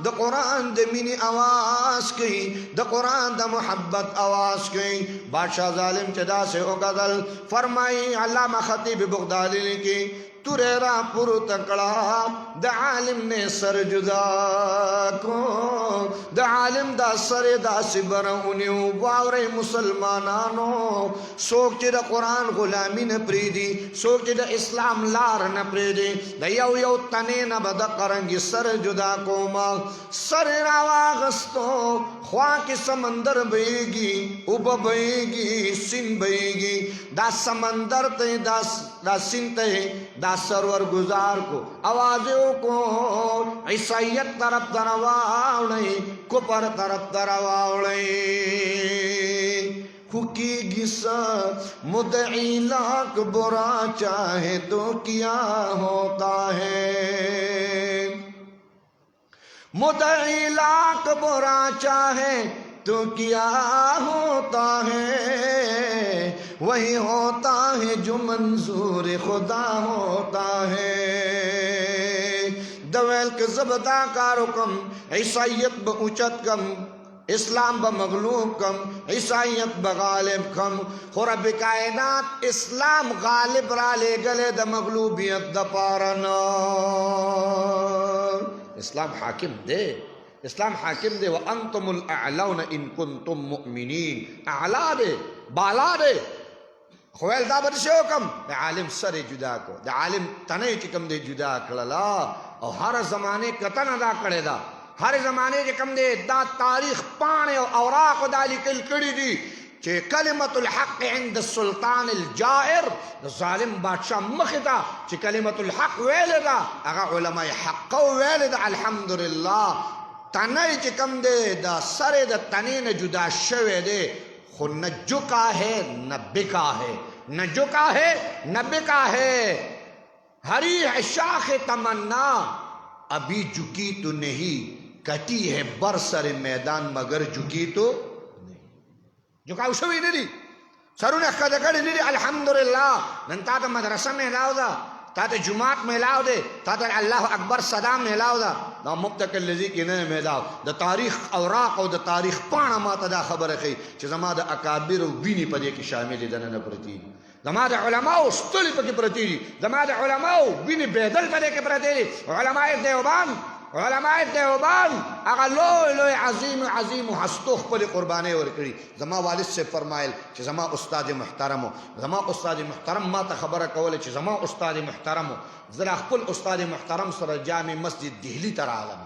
دا قرآن دا منی آواز کی دا قرآن دا محبت آواز کی بادشاہ ظالم چدا سے اگدل فرمائی علامہ خطیب بغدادی کی تورے را پر تکڑا دا عالم نے سر جدا کو دا عالم دا سر دا سبرونیو باوری مسلمانانو سوک چی دا قرآن غلامی نپریدی سوک چی دا اسلام لار نپریدی دا یو یو تنین بدا قرنگی سر جدا کوما سر راواغستو خواہ کی سمندر بیگی اوبا بیگی سن بیگی دا سمندر تے دا سن تے دا سرور گزار کو آوازوں کو عیسائیت طرف درواوڑی کپر طرف درواوڑی خوکی گسا مدعی لاکھ برا چاہے تو کیا ہوتا ہے مدعی لاکھ برا چاہے تو کیا ہوتا ہے وہی ہوتا ہے جو منظور خدا ہوتا ہے دویل کے زبدہ کارکم عیسائیت با اچت کم اسلام بمغلوب کم عیسائیت بغالب کم خو رب کائنات اسلام غالب را لے گلے دا مغلوبیت دا پارنا اسلام حاکم دے اسلام حاکم دے وانتم الاعلون ان کنتم مؤمنین اعلا دے بالا دے خویل دا برشو کم دا عالم سر جدا کو دا عالم تنے چکم دے جدا کللا اور ہر زمانے کتن ادا کرے دا ہر زمانے چکم دے دا تاریخ پانے اور اوراق دا لکل کری دی چے کلمت الحق عند السلطان الجائر ظالم بادشاہ مختا چے کلمت الحق ویلے دا اگا علماء حق ویلے دا الحمدللہ تنے چکم دے دا سر دا تنین جدا شوے دے خو نہ جکا ہے نہ بکا ہے نہ جکا ہے نہ بکا ہے ہری ہے شاخ تمنا ابھی جھکی تو نہیں کٹی ہے برسر میدان مگر جھکی تو نہیں جھکاو شوی نہیں سرون اخد کڑی نہیں الحمدللہ ننتا تا مدرسہ میں لاؤ دا تا تا جماعت میں لاؤ دے تا تا اللہ اکبر صدا میں لاؤ دا دا مبتکل لذی کی نئے میں لاؤ دا تاریخ اوراق و دا تاریخ پانا ماتا دا خبر خی چھ زما دا اکابر و بینی پدے کی شامل دنن پرتی زما دا علماء ستلی پا کی پرتی زما دا علماء بینی بیدل پدے کی پرتی علماء دیوبان اگا لوی لوی عظیم ہستوخ پلی قربانے ورکڑی زما والد سے فرمائل چھ زما استاد محترمو زما استاد محترم ما تا خبر کولے چھ زما استاد محترمو ذرا خپل استاد محترم سر جامع مسجد دہلی تر عالم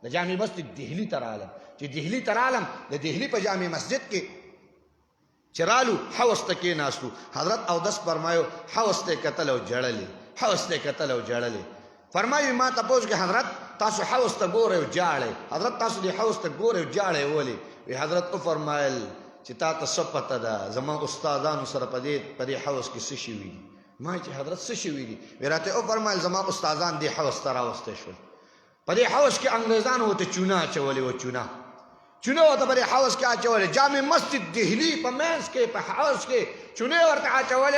دا جامع مسجد دہلی تر عالم چھ دہلی تر عالم دا دہلی پا جامع مسجد کے چرالو حوست کے ناسلو حضرت او دس فرمایو حوست قتل و جڑلے فرمایو ما تپوز کہ حضرت تاسو حوست گورے و جاڑے حضرت تاسو دی حوست گورے و جاڑے ولی وی حضرت او فرمایل چی تا تا سپتا دا زمان استادانو سر پدی حوست کی سشی وی دی ما چی حضرت سشی وی دی وی راتے او فرمایل زمان استادان دی حوست راوستے شوی پدی حوست کی انگریزانو ہوتے چونا چولی و چونا ہوتا پدی حوست کی آچولی جامع مسجد دہلی پا مینس کے پا حوست کے چنے ورطا آچولی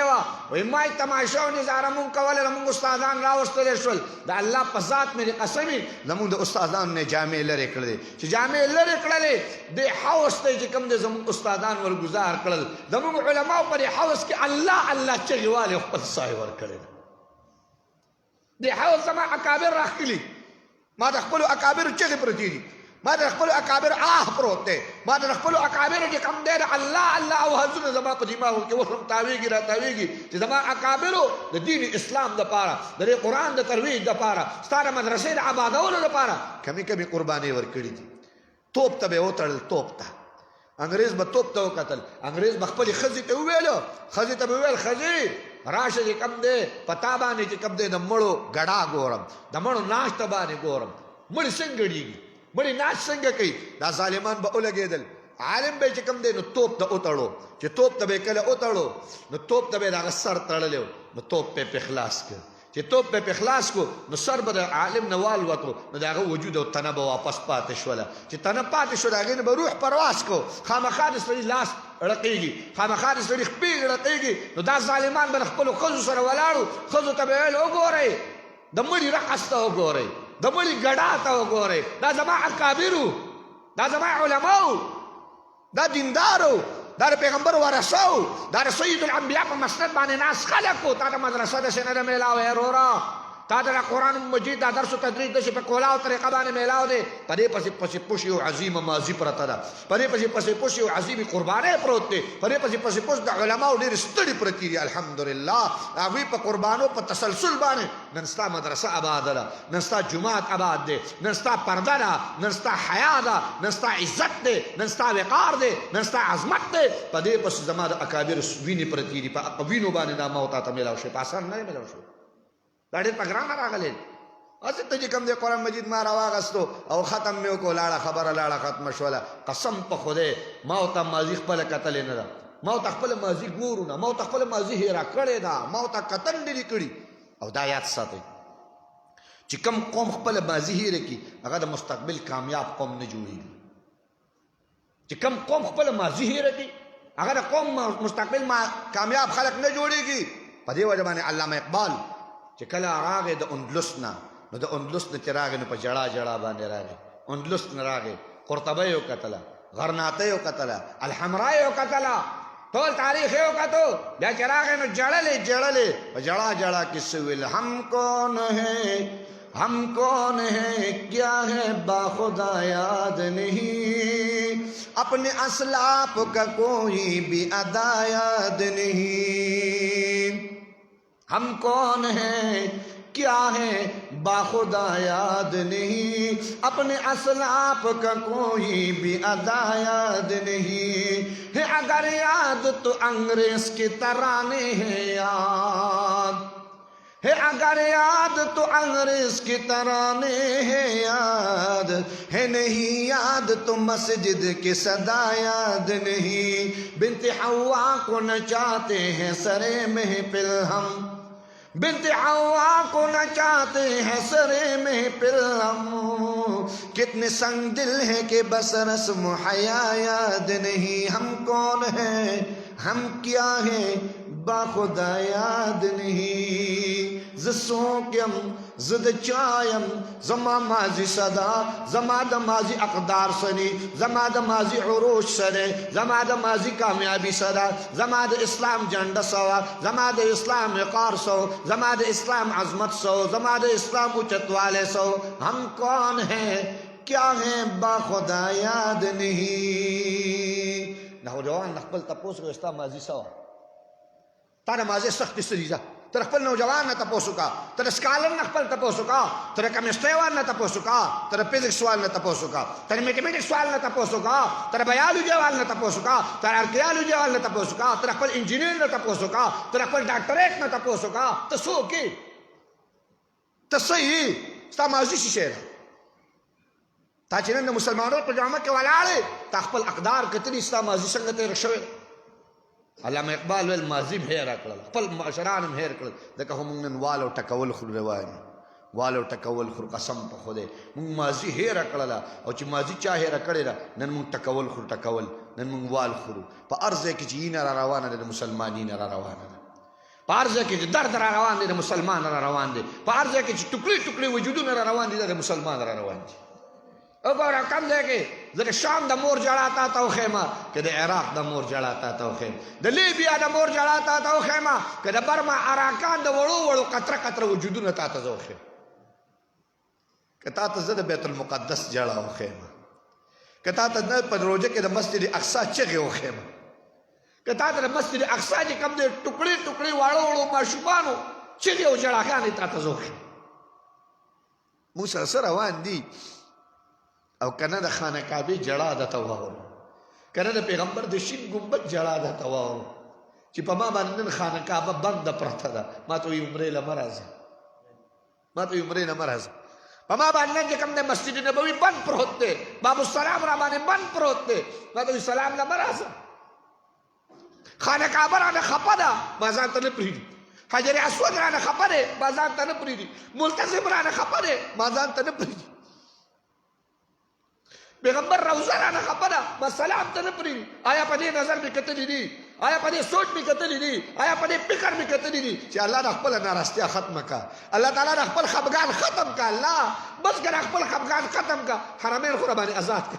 وی مائی تماشاو نظارہ مون کولی لمونگ استادان راوستے دے شول دا اللہ پا ذات میری قسمی لمونگ دا استادان نے جامع لرے کردے چی جامع لرے کردے دے حوستے چی کم دے زمونگ استادان ورگزار کردے زمونگ علماء پا دے حوست کے اللہ چگی والے خود سائی ور کردے دے حوست زمان اکابر رکھ کلی ما تخبلو اکابر چگی پرتی دی ما در اخبرو اکابر پروتے ما در اخبرو اکابر جی کم دے اللہ او حضور زمان پا دیما ہو کہ وہ ہم تاویگی را تاویگی جی زمان اکابرو دا دین اسلام دا پارا دا قرآن دا ترویج دا پارا ستارا مدرسے دا عبادول دا پارا کمی قربانی ورکڑی دی توپ تا بے اوتر توپ تا انگریز با توپ تا قتل انگریز مخبلی خزی تا ہوئیل خزی راش جی کم دے پتا بانی جی کم دے دا مڑو گڑا گورم دا مڑو ناشتا بانی گورم مڑی سنگڑی گی بڑی ناچ سنگا کئی دا ظالمان با اولگے دل عالم بے چکم دے نو توپ دا اتڑو چی توپ دا بے کل اتڑو نو توپ دا بے دا سر تڑلیو نو توپ پہ پخلاس کر چی توپ پہ پخلاس کو نو سر با دا عالم نوال وطو نو دا وجود و تنب واپس پاتش والا چی تنب پاتش والا غیر با روح پرواز کو خامخاد اس لئے لاس رقیگی خامخاد اس لئے خپیگ رقیگی نو دا ظالمان با نخپلو خزو سر والارو خزو تا بے او گو رئی دا مڑی رقص تا گو رئی دا مڑی گڑا تا گورے دا زما اکابرو دا زما علماء دا دیندارو دا پیغمبر ورسو دا سید الانبیاء پا مسند بانے ناس خلقو تا دا مدرسہ دا سنر میلاو ہے رورا تا دا قرآن مجید دا درس و تدریج دا شی پا کولاو طریقہ بانے میلاو دے پدے پسی پوشی و عظیم ماضی پرتا دا پدے پسی پوشی و عظیم قربانے پروت دے پدے پسی پوشی دا علماء دیر استڑی پرتی دی الحمدللہ آگوی پا قربانو پا تسلسل بانے ننستا مدرسہ آباد دا ننستا جماعت آباد دے ننستا پردہ دا ننستا حیاء دا ننستا عزت دے ننستا وقار دے ننستا عظمت دے پدے پسی زمان دا اکابر وینی پرتی دی پا وینو بانے دا موتا تا ملاو شے پاسان نہیں ملاو شے داڑے پگرانا راگلے اسی تجی کم دے قرآن مجید مارا واغستو او ختم میو کو لاڑا خبر لاڑا ختم شولا قسم پا خودے موتا مازی خپل قتلے ندا موتا خپل مازی گورو نا موتا خپل مازی ہیرا کڑے دا موتا قتل ڈیلی کڑی او دا یاد ساتے چی کم قوم خپل مازی ہیرے کی اگر دا مستقبل کامیاب قوم نجوڑی چی کم قوم خپل مازی ہیرے کی اگر دا قوم مستقبل کامیاب خلق نجوڑی کی پدے وجبانے علامہ اقبال چی کلا راگے دا اندلسنا نو دا اندلسنا چی راگے نو پا جڑا بانے راگے اندلسنا راگے قرطبیو قتلا غرناطه یو کتله، الحمراء یو کتله، ټول تاریخ یو کتو. بیا چې راغی نو جړلې په جړا جړا کې څه ویل، ہم کون ہے کیا ہے باخدا یاد نہیں، اپنے اسلاف کا کوئی بھی ادا یاد نہیں. ہم کون ہیں کیا ہے باخدا یاد نہیں، اپنے اسلاف کا کوئی بھی ادا یاد نہیں ہے. اگر یاد تو انگریز کے ترانے ہیں یاد ہے، اگر یاد تو انگریز کی ترانے ہیں یاد ہے، نہیں یاد تو مسجد کی صدا یاد نہیں. بنت حوا کو نچاتے ہیں سرے محفل ہم، بنت حوا کو نچاتے ہیں سرے محفل ہم، کتنے سنگ دل ہیں کہ بس رسم حیا یاد نہیں. ہم کون ہیں ہم کیا ہیں باخدا یاد نہیں. ز سوکیم زد چایم زما ماضی صدا، زما د ماضی اقدار سنی، زما د ماضی عروج سره، زما د ماضی کامیابی سره، زما د اسلام جنډه سوا، زما د اسلام وقار سو، زما د اسلام عظمت سو، زما د اسلام اوچتواله سو. ہم کون ہیں کیا ہیں باخدا یاد نہیں. نوجوان خپل تپوس کو اسلام ماضی سوا، تانا ماضی سخت سریزه، تر خپل نوجوان نه تپوسو کا، تر سکالر نه خپل تپوسو کا، تر کیمسټري وال نه تپوسو کا، تر فزکس وال نه تپوسو کا، تر میتھمیټکس وال نه تپوسو کا، تر بایولوژي وال نه تپوسو کا، تر آرکیالوجي وال نه تپوسو کا، تر خپل انجینیر نه تپوسو کا، تر خپل ډاکټریټ نه تپوسو کا. ته څوک یې؟ ته څه یې؟ ستا ماضي څه شی ده؟ تا چې نن د مسلمانانو په جامه کې ولاړې، تا خپل اقدار کتلي، ستا ماضي څنګه تېره شوې. علامه اقبال ویل ماضي م هېره کړل، خپل مشران م هېر کړل. ځکه خو موږ نن والو ټکول خورو، روایت والو ټکول خورو، قسم په خدای موږ ماضي هېره کړله. او چې ماضي چا هېره کړې ده، نن موږ ټکول خورو، ټکول نن موږ وال خورو. په هر ځای کې چې یینه را روانه ده د مسلمان یینه را روانه ده، په هر ځای کې چې درد را روان دی د مسلمان را روان دی، په هر ځای کې چې ټوکړي ټوکړي وجودونه را روان دي د مسلمان را روان دي. وګوره کم ځای کې زه د شام د مور جړا تا ته وښیمه، که د عراق د مور جړا تا ته وښیم، د لیبیا د مور جړا تا ته وښیمه، که د برما اراکان د وړو وړو قطره قطره وجودونه تا ته زه وښیم، که تا ته زه د بیت المقدس جړا وښیمه، که تا ته نه په روژه کې د مسجد اقصی چغې وښیمه، که تا ته د مسجد اقصی چې کوم دی ټوکړي ټوکړي واړو وړو ماشومانو چغې او جړاګانې تا ته زه وښیم. موږ سره څه روان دي؟ او کنه د خانه کعبې جړا درته واورو، کنه د پیغمبر د شین ګمبد جړا درته واورو چې په ما باندې نن خانه کعبه بنده پرته ده. ما ته وایي عمرې له مه راځه، ما ته وایي عمرې نه مه راځه. په ما باندې نن چې کوم دی مسجد نبوي بند پروت دی، باب السلام را باندې بند پروت دی، ما ته وایي سلام نه مه راځه. خانه کعبه رانه خفه ده، ما ځان ته نه پرېږدي. حجر اسود رانه خفه دی، ما ځان ته نه پرېږدي. ملتزم رانه خفه دی، ما ځان ته نه پرېږدي. پیغمبر روزه رانه خفه ده، ما سلام ته نه پرېږدي. آیا په دې نظر مې کتلي دي؟ آیا په دې سوچ مې کتلي دي؟ آیا په دې فکر مې کتلي دي چې الله د خپله ناراستیا ختمه کا، الله تعالی د خپل خفګان ختم کا، الله بس که د خپل خفګان ختم کا، حرمین خو راباندې ازاد کا.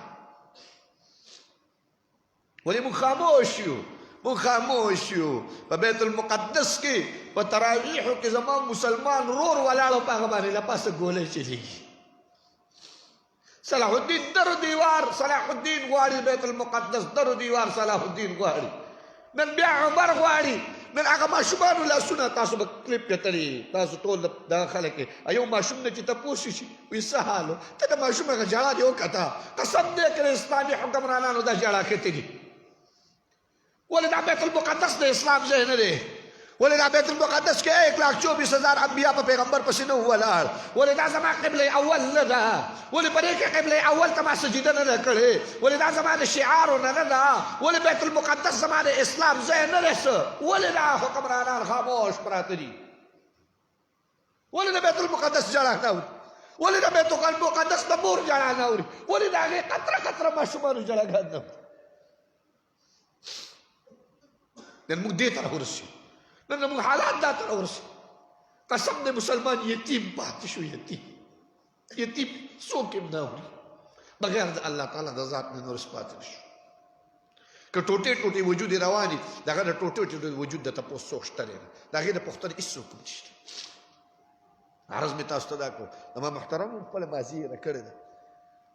ولې موږ خاموش یو؟ موږ خاموش یو. په بیت المقدس کې په تراویحو کې زما مسلمان رور ولاړ او په هغه باندې له پاسه ګولۍ چلېږي. صلاح الدین در دیوار، صلاح الدین غواړي بیت المقدس، در دیوار صلاح الدین غواړي. نن بیا عمر غواړي. نن هغه ماشومانو لاسونه تاسو به کلیپ کتلي، تاسو ټول دغه خلک یې یو ماشوم نه چې تپوس شي وایي څه حال و؟ ته د ماشوم هغه ژړا دې وکته، قسم دی که د اسلامي حکمرانانو دا ژړا کتلي. ولې دا بیت المقدس د اسلام ځای نه دی؟ ولې دا بیت المقدس کې 1,24,000 انبیا په پیغمبر پسې نه ولاړ؟ ولې دا زما قبله اول نه ده؟ ولې په دې کې قبله اول ته ما سجده نه ده کړې؟ ولې دا زما د شعارونه نه ده؟ ولې بیت المقدس زما د اسلام ځای نه دی څه؟ ولې دا حکمرانان خاموش پراته دي؟ ولې د بیت المقدس جړا نه اوري؟ ولې د بیت المقدس د مور جړا نه اوري؟ ولې د هغې قطره قطره ماشومانو جړاګان نه اوري؟ نن موږ دې ته راورسېږو، نن زموږ حالات دا ته راورسېږي. قسم دی مسلمان یتیم پاتې شو، یتیم څوک یې نه اوري. بغیر د الله تعالی د ذات نه نور پاتې نشو که ټوټې ټوټې وجود رواني دغه د ټوټې ټوټې وجود د تپوس څوک شته دی د هغې د پوښتنې هېڅوک نشته عرض مې تاسو ته دا کړو زما محترمو خپله ماضي هېره کړې ده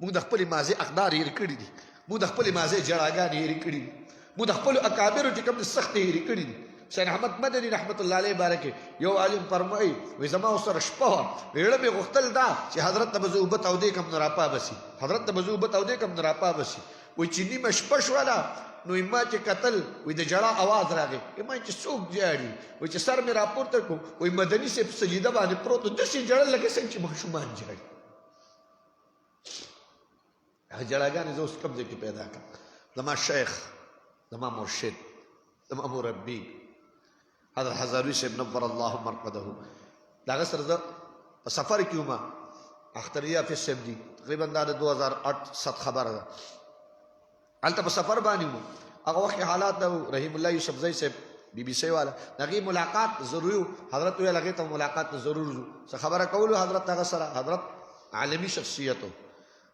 موږ د خپلې ماضي اقدار هېر کړي دي موږ د خپلې ماضي جړاګانې هېرې کړي دي موږ د خپلو اکابرو چې کوم د سختې هېرې کړي دي حسین احمد مدني رحمت الله علیه باره کې یو عالم فرمایي وایي زما ورسره شپه وه زړه مې غوښتل دا چې حضرت ته به زه اوبه تودې کړم نو راپا به سي حضرت ته به زه اوبه تودې کړم نو راپا به سي وایي چې نیمه شپه شوله نو ما چې کتل وایي د ژړا اواز راغی ما چې څوک جاړي وایي چې سر مې راپورته کړو وایي مدني صاحب سجده باندې پروت و داسې ژړل لکه څنګه چې ماشومان جاړي هغه ژړاګانې زه اوس کوم ځای کې پیدا کړم زما شیخ زما مرشد زما مربي حضرت هزاروي صاحب نور الله مرقده د هغه سره زه په سفر کې وم اختریه حافظ صاحب دي تقریبا دا د 2008 خبره ده هلته په سفر باندې وم هغه وخت حالات د رحیم الله یوسفزی صاحب بی بی سی والا هغې ملاقات ضروري حضرت ویل هغې ته ملاقات ضرور ځو څه خبره کولو حضرت هغه سره حضرت عالمي شخصیت و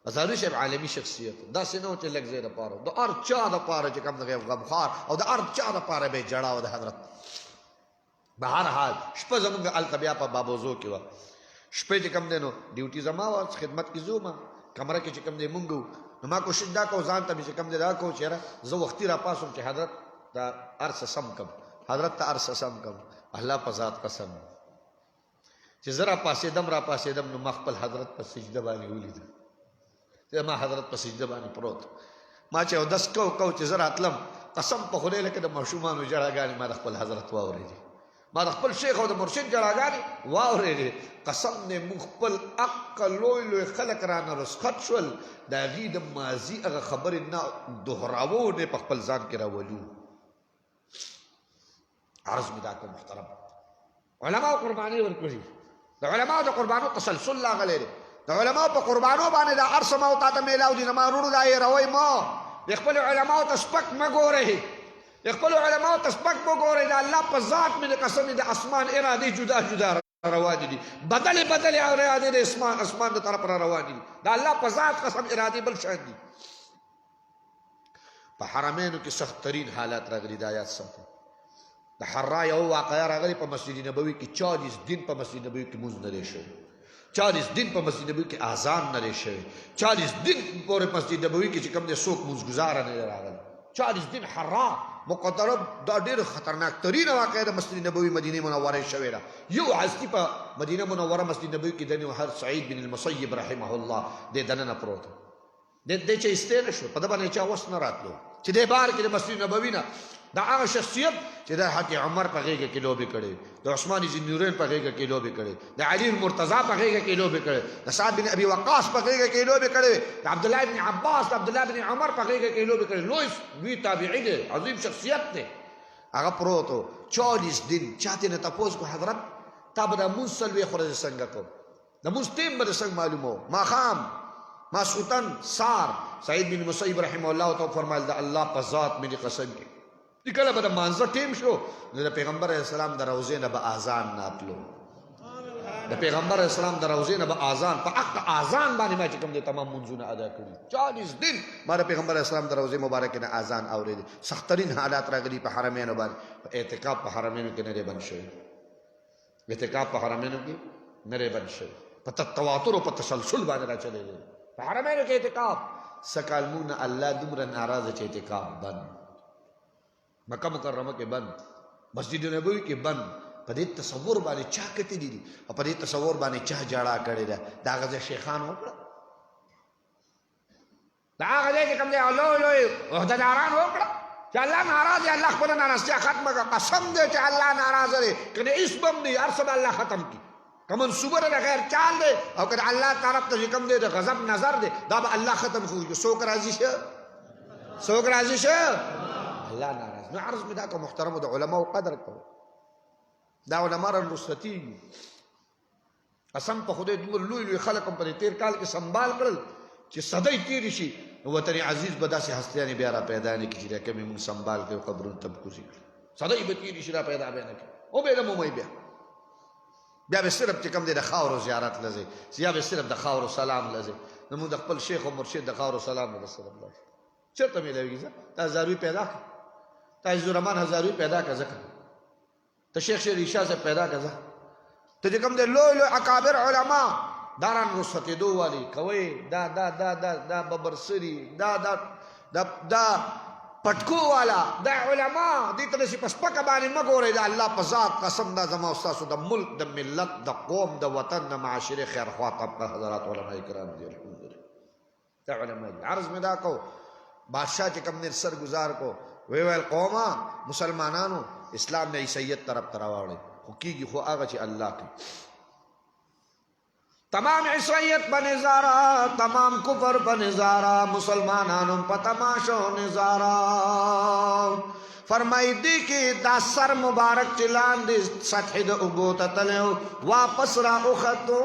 هزاروي صاحب عالمي شخصیت و داسې نه و چې لږ ځای دپاره د هر چا دپاره چې کوم دغه غمخوار او د هر چا دپاره به یې جړا و د حضرت به هر حال شپه زمونږ هلته بیا په بابوزو کې وه شپې چې کوم دی نو ډیوټي زما وه خدمت کې ځو ما کمره کې چې کوم دی مونږ وو نو ما کوشش دا کوو ځان ته مې چې کوم دی دا کوو چې یاره زه وختي راپاسم چې حضرت ته هر څه سم کړم حضرت ته هر څه سم کړم الله په ذات قسم چې زه راپاسېدم نو ما خپل حضرت په سجده باندې ولیدم ما حضرت په سجده باندې پروت ما چې اودس کو چې زه راتلم قسم په خدای لکه د ماشومانو ژړاګانې ما د خپل حضرت واورېدې ما د خپل شیخ او د مرشد جړاګانې واورېدې قسم دی موږ خپل عقل لوی خلک رانه رسخت شول د هغې د ماضي هغه خبرې نه دهراوو نه په خپل ځان کې راولو عرض مې دا کړ محترم علماو قرباني ورکړي د علماو د قربانو تسلسل راغلی دی د علماو په قربانو باندې دا هر څه ما تا ته میلاو دي نه ما وروڼو دا هېروئ ما د خپلو علماو ته سپک مه ګورئ د خپلو علماو ته سپک مه ګورئ د الله په ذات مې د قسم د اسمان ارادې جدا جدا روانې دي بدلې ارادې د اسمان د طرف را روانې دي د الله په ذات قسم ارادې بل شان دي په حرمینو کې سخت ترین حالات راغلي د آیات ساتي د حرا یو واقعه راغلي په مسجد نبوي کې 40 دن په مسجد نبوي کې مونځ نه دی شوی 40 دن په مسجد نبوي کې اذان نه دی شوی 40 دن پورې مسجد نبوي کې چې کوم دی څوک مونځ ګزاره نه دی راغلی 40 دن حرا مقدره دا ډېر خطرناک ترین واقعه د مسجد نبوي مدینه منوره شوې ده یو حزتي په مدینه منوره مسجد نبوي کې دنه هر سعید بن المسیب رحمه الله د دننه پروت د چې استېل شو په د باندې چا وس نه راتلو چې د بار کې د مسجد نبوي نه دا هغه شخصیت چې د حضرت عمر په غېږه کې لوبې کړې د عثمان ذی نورین په غېږه کې لوبې کړې د علي مرتضی په غېږه کې لوبې کړې د سعد بن ابي وقاص په غېږه کې لوبې کړې د عبد الله بن عباس د عبد الله بن عمر په غېږه کې لوبې کړې لوی تابعی دی عظیم شخصیت دی هغه پروت و 40 دن چاته نه تاسو کو حضرت تا به د مونږ خورځ څنګه کو د مونږ ټیم به څنګه معلومو ماخام ماسوتن سار سعید بن مسیب رحمه الله تعالی فرمایل د الله په ذات مې قسم کې کله به د مانځه ټیم شو نو د پیغمبر اسلام د روضې نه به اذان ناتلو د پیغمبر اسلام د روضې نه به اذان په حق اذان باندې ما چې کوم د تمام منځونه ادا کړي 40 دن ما د پیغمبر اسلام د روضې مبارک نه اذان اورېدي سخترین حالات راغلي په حرمینو باندې اعتکاف په حرمینو کې نه بند شوی اعتکاف په حرمینو کې نه بند شوی په تواتر او په تسلسل باندې را چلېږي په حرمینو کې اعتکاف سکالمون الله دومره ناراضه چې اعتکاف بند مکه مکرمه کې بند مسجد نبوي کې بند په دې تصور باندې چا کتې دي او په دې تصور باندې چا جاړه کړې ده دا غزه شیخان وکړه دا غزه چې کوم دی لوی عہدیداران وکړه چې الله ناراض دی الله خپل ناراضتیا ختمه کړه قسم دی چې الله ناراض دی کنه اسبم دی هر څه الله ختم کی کمن صبر د غیر چال دی او کله الله طرف ته کوم دی د غضب نظر دی دا به الله ختم کوي څوک راضي شه الله ناراض نو عرض مې دا کو محترمو د علماو قدر کو دا علما رستي قسم په خدای دومره لوی خلک هم په تیر کال کې سنبال کړل چې صدۍ تیر شي وطن عزیز به داسې هستیانې بیا را پیدا نه کړي چې کمې موږ سنبال کړو قبرونه تب کوزي کړي صدۍ به تیر شي را پیدا بیا نه کړي او به له مومې بیا به صرف چې کوم دی د خاورو زیارت لځي یا به صرف د خاورو سلام لځي زموږ د خپل شیخ او مرشد د خاورو سلام رسول الله چېرته میلاویږي تا 1000 روپۍ پیدا کړه تا عزالرحمن 1000 روپۍ پیدا کړه ځکه ته شیخ شیر عیسی صاحب پیدا کړه ته چې کوم د لوی لوی اکابر علما داران رخصتېدو والي کوي دا ببرسري دا پټکو والا دا علما دې ته داسې په سپکه باندې مه ګورئ د الله په ذات قسم دا زما او ستاسو د ملک د ملت د قوم د وطن د معاشرې خیرخوا طبقه حضرات علما کرام دي الحمدلله دا علما دي عرض مې دا کو بادشاہ چې کوم سر گزار کو ویل قوما مسلمانانو اسلام نے عیسیت طرف تراواړي خو کېږي خو هغه چې الله کوي تمام عیسیت بنظارہ تمام کفر بنظارہ مسلمانانوں پا تماشو نظارہ فرمائی دی کہ دا سر مبارک چلان دی سطح دا عبو تتلیو واپس را اخطو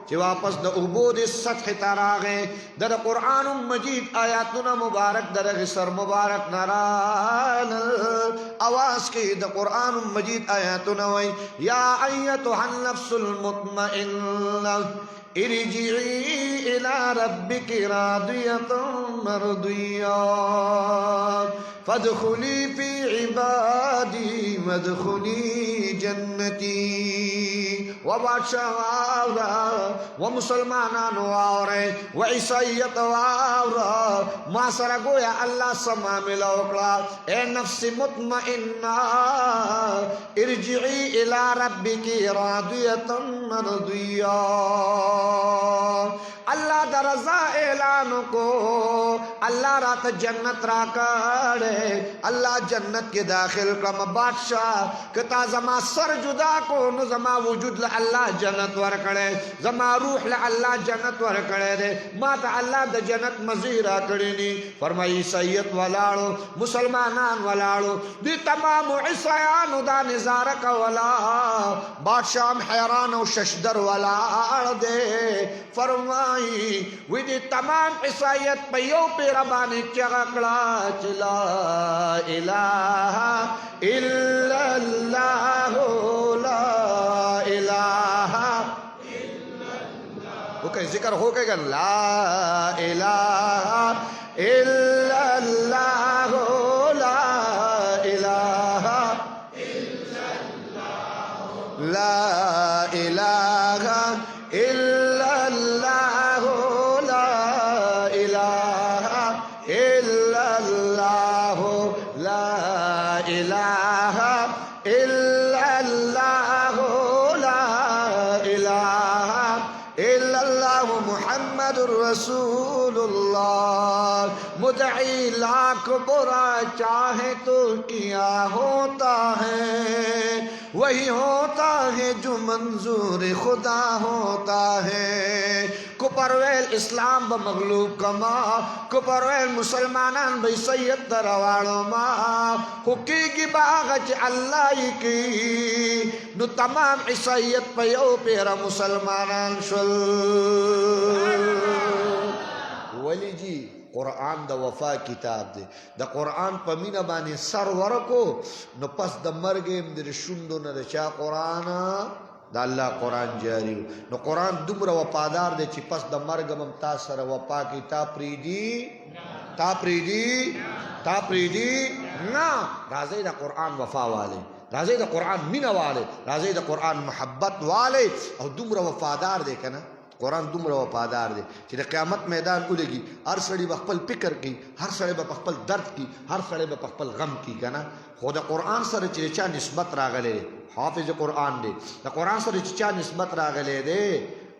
چی واپس دا عبو دی سطح تراغے دا قرآن مجید آیاتنا مبارک دا غسر مبارک نران آواز کی دا قرآن مجید آیاتنا وی یا ایتها النفس المطمئن ارجعی الى ربک راضیة مرضیہ فادخلی فی عبادی وادخلی جنتی و بادشاہ آورا و مسلمانان آورے و عیسیت آورا ما سرگویا اللہ سما ملوکلا اے نفس مطمئنہ ارجعی الى ربک راضیة مرضیہ اللہ دا رضا اعلان کو اللہ رات جنت را کڑے اللہ جنت کے داخل کرم بادشاہ کتا زما سر جدا کو نو زما وجود اللہ جنت ور کڑے زما روح اللہ جنت ور کڑے دے ما تا اللہ دا جنت مزیرہ کڑی نی فرمائی سید ولاڑو مسلمانان ولاڑو دی تمام عیسیان دا نظارک ولا بادشاہ حیران و ششدر ولاڑ دے فرمائی وی دی تمام عیسائیت پہ یو پہ ربانی چغکڑا چلا الہ الا اللہ لا الہ وہ کہیں ذکر ہو گئے گا لا الہ الا اللہ لا الہ لا الہ الا اللہ لا الہ الا اللہ لا الہ الا اللہ لا الہ الا اللہ محمد رسول اللہ مدعی لاکھ برا چاہے تو کیا ہوتا ہے وہی ہوتا ہے جو منظور خدا ہوتا ہے کپرویل اسلام بمغلوب کما کپرویل مسلمانان بی سید دروالو ما حقی کی باغچ اللہ کی نو تمام عیسیت پیو پیرا مسلمانان شل ولی جی قرآن دا وفا کتاب دے دا قرآن پا مینا بانی سر ورکو نو پس دا مرگیم در شندو نا دا چا قرآن دا اللہ قرآن جاریو نو قرآن دمرا وپادار دے چی پس دا مرگم تا سر وپا کی تا پریدی نا رازی دا قرآن وفا والے رازی دا قرآن مینا والے رازی دا قرآن محبت والے او دمرا وفادار دے کنا قرآن دومره وفادار دی چې د قیامت میدان ولګي هر سړی به خپل فکر کوي هر سړی به خپل درد کوي هر سړی به خپل غم کوي کنه خو د قرآن سره چې چا نسبت راغلی دی حافظ قرآن دی د قرآن سره چې چا نسبت راغلی دی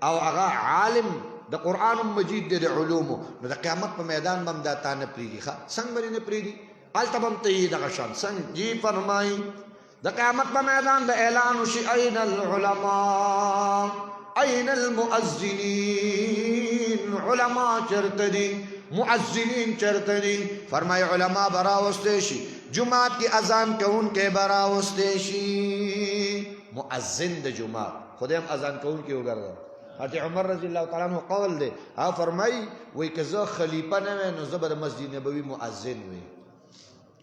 او هغه عالم د قرآن مجید دی د علومو نو د قیامت په میدان به هم دا تا نه پرېږدي څنګه به نه پرېږدي هلته به هم ته یې دغه شان څنګه جی فرمایي د قیامت په میدان د اعلان وشي این العلماء این المؤذنین علماء چرته دي مؤذنین چرته دي فرمای علماء براوسته شي جمعات کی اذان کون کے براوسته شي مؤذن د جمعات خدایم اذان کون کی وګرځه حضرت عمر رضی اللہ تعالی عنہ قول دے ها فرمای وای که زه خلیفہ نه نو زبر مسجد نبوی مؤذن وي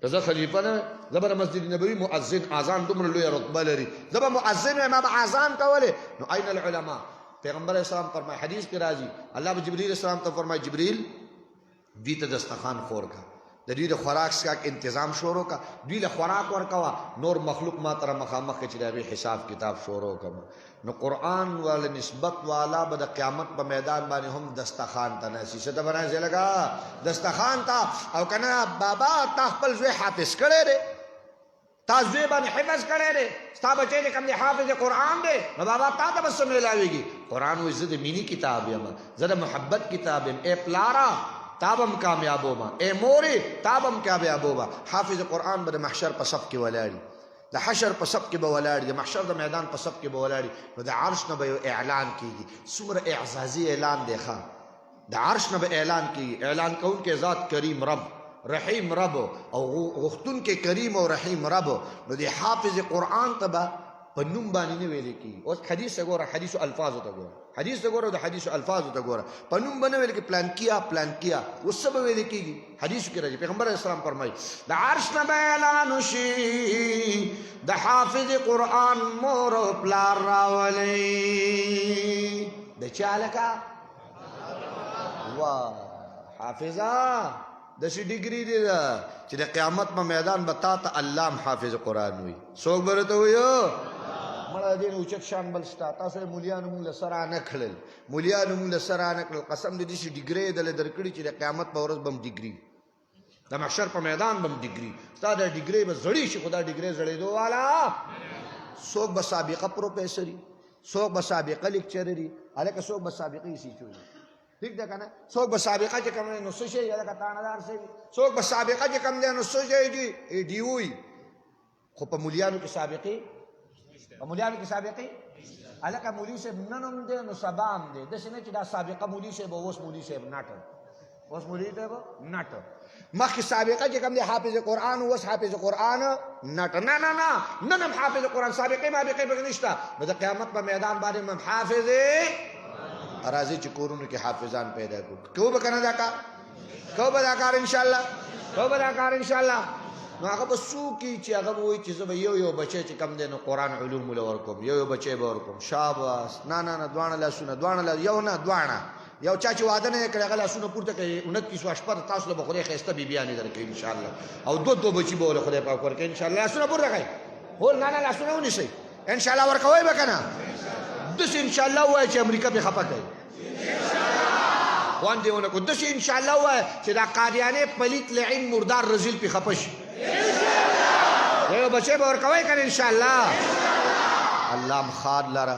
که زه خلیفہ نه زبر مسجد نبوی مؤذن اذان دومره لوی رتبه لري زبر مؤذن ما اذان کوله نو اين العلماء پیغمبر اسلام فرمائے حدیث کے راضی اللہ جبریل اسلام تو فرمائے جبریل دوی ته دسترخوان خور کا د دوی د خوراک څښاک انتظام شروع کا دوی له خوراک ورکوه نور مخلوق ما تره مخامخ چې د هغې حساب کتاب شروع کړه نو قرآن والا نسبت والا به د قیامت په میدان باندې هم دسترخوان ته ناستي څه ته به ناستي لکه دسترخوان ته او که نه بابا تا خپل زوی حافظ کړی دی تا زوی باندې حفظ کړی دی ستا بچی چې کوم دی حافظ قرآن دی نو بابا تا ته به څه میلاویږي قرآن وایي زه د مینې کتاب یم زه د محبت کتاب یم ای پلارا تابم کامیابو ما اے موری تابم کامیابو ما حافظ قرآن به د محشر په صف کې ولاړي د حشر په صف کې به ولاړي د محشر د میدان په صف کې به ولاړي نو د عرش نه به یو اعلان کیږي څومره اعزازي اعلان دی ښه د عرش نه به اعلان کیږي اعلان کوونکی ذات کریم رب رحیم رب او غوښتونکی کریم او رحیم رب نو د حافظ قرآن ته به په نوم باندې نه ویل کیږي اوس حدیث ته ګوره حدیثو الفاظو ته ګوره حدیث ته ګوره د حدیثو الفاظو ته ګوره په نوم به نه ویل کېږي پلان کیا اوس څه به ویل کېږي حدیثو کې راځي پیغمبر اسلام فرمایي د عرش نه به اعلان وشي د حافظ قرآن مور او پلار راولئ د چا لکه واه حافظه داسې ډیګري دی ده چې د قیامت په میدان به تا ته علام حافظ قرآن وي څوک به راته وایي مړه دې نه اوچت شان بل شته تاسو یې مولیانو مونږ له سره نه کړل مولیانو مونږ له سره نه کړل قسم دې داسې ډیګري یې دله درکړي چې د قیامت په ورځ به هم ډیګري د محشر په میدان به هم ډیګري ستا د ډیګري به زړی شي خو دا ډیګري زړېدو والا څوک به سابقه پروفیسري څوک به سابقه لیکچرري هلکه څوک به سابقه سیچوي ٹھیک ده کنه څوک به سابقه چې کوم دی نو څه شی هلکه تانهدار شی څوک به سابقه چې کوم دی نو څه شی دي ډي وي خو په مولیانو کې سابقې په مولیانو کې سابقې هلکه مولي صاحب نن هم دی نو سبا هم دی داسې نه چې دا سابقه مولي صاحب او اوس مولي صاحب ناټه اوس مولي صاحب ناټه مخکې سابقه چې کوم دی حافظ قرآن اوس حافظ قرآن ناټه نه نه نه نن هم حافظ قرآن سابقې مابقې پکې نشته نو د قیامت په میدان باندې هم حافظ راځي چې کورونو کې حافظان پیدا کړو کو به کنه دا کار کو به دا کار انشاءالله کو به دا کار انشاءالله نو هغه به څوک چې هغه به وایي چې زه به یو بچی چې کم دی نو قرآن علوم له ورکوم یو بچی به ورکوم شاباس نه نه نه دواړه لاسونه دواړه یو نه دواړه یو چا چې واده نه کړی هغه لاسونه پورته کوي 29 شپه تاسو له به خدای ښایسته بیبیانې درکوي انشاءالله او دو بچي به له خدای پاک ورکوي انشاءالله لاسونه پورته کوي هول نه نه لاسونه ونیسئ انشاءالله ورکوئ به که نه داسې انشاءالله ووایه چې امریکا پې خفه کوي وان دیونه کو داسې انشاءالله ووایه چې دا قادیانې پلیت لعین مردار رزیل پې خفه شي یو بچی به ورکوئ که نه انشاءالله الله م خاد لره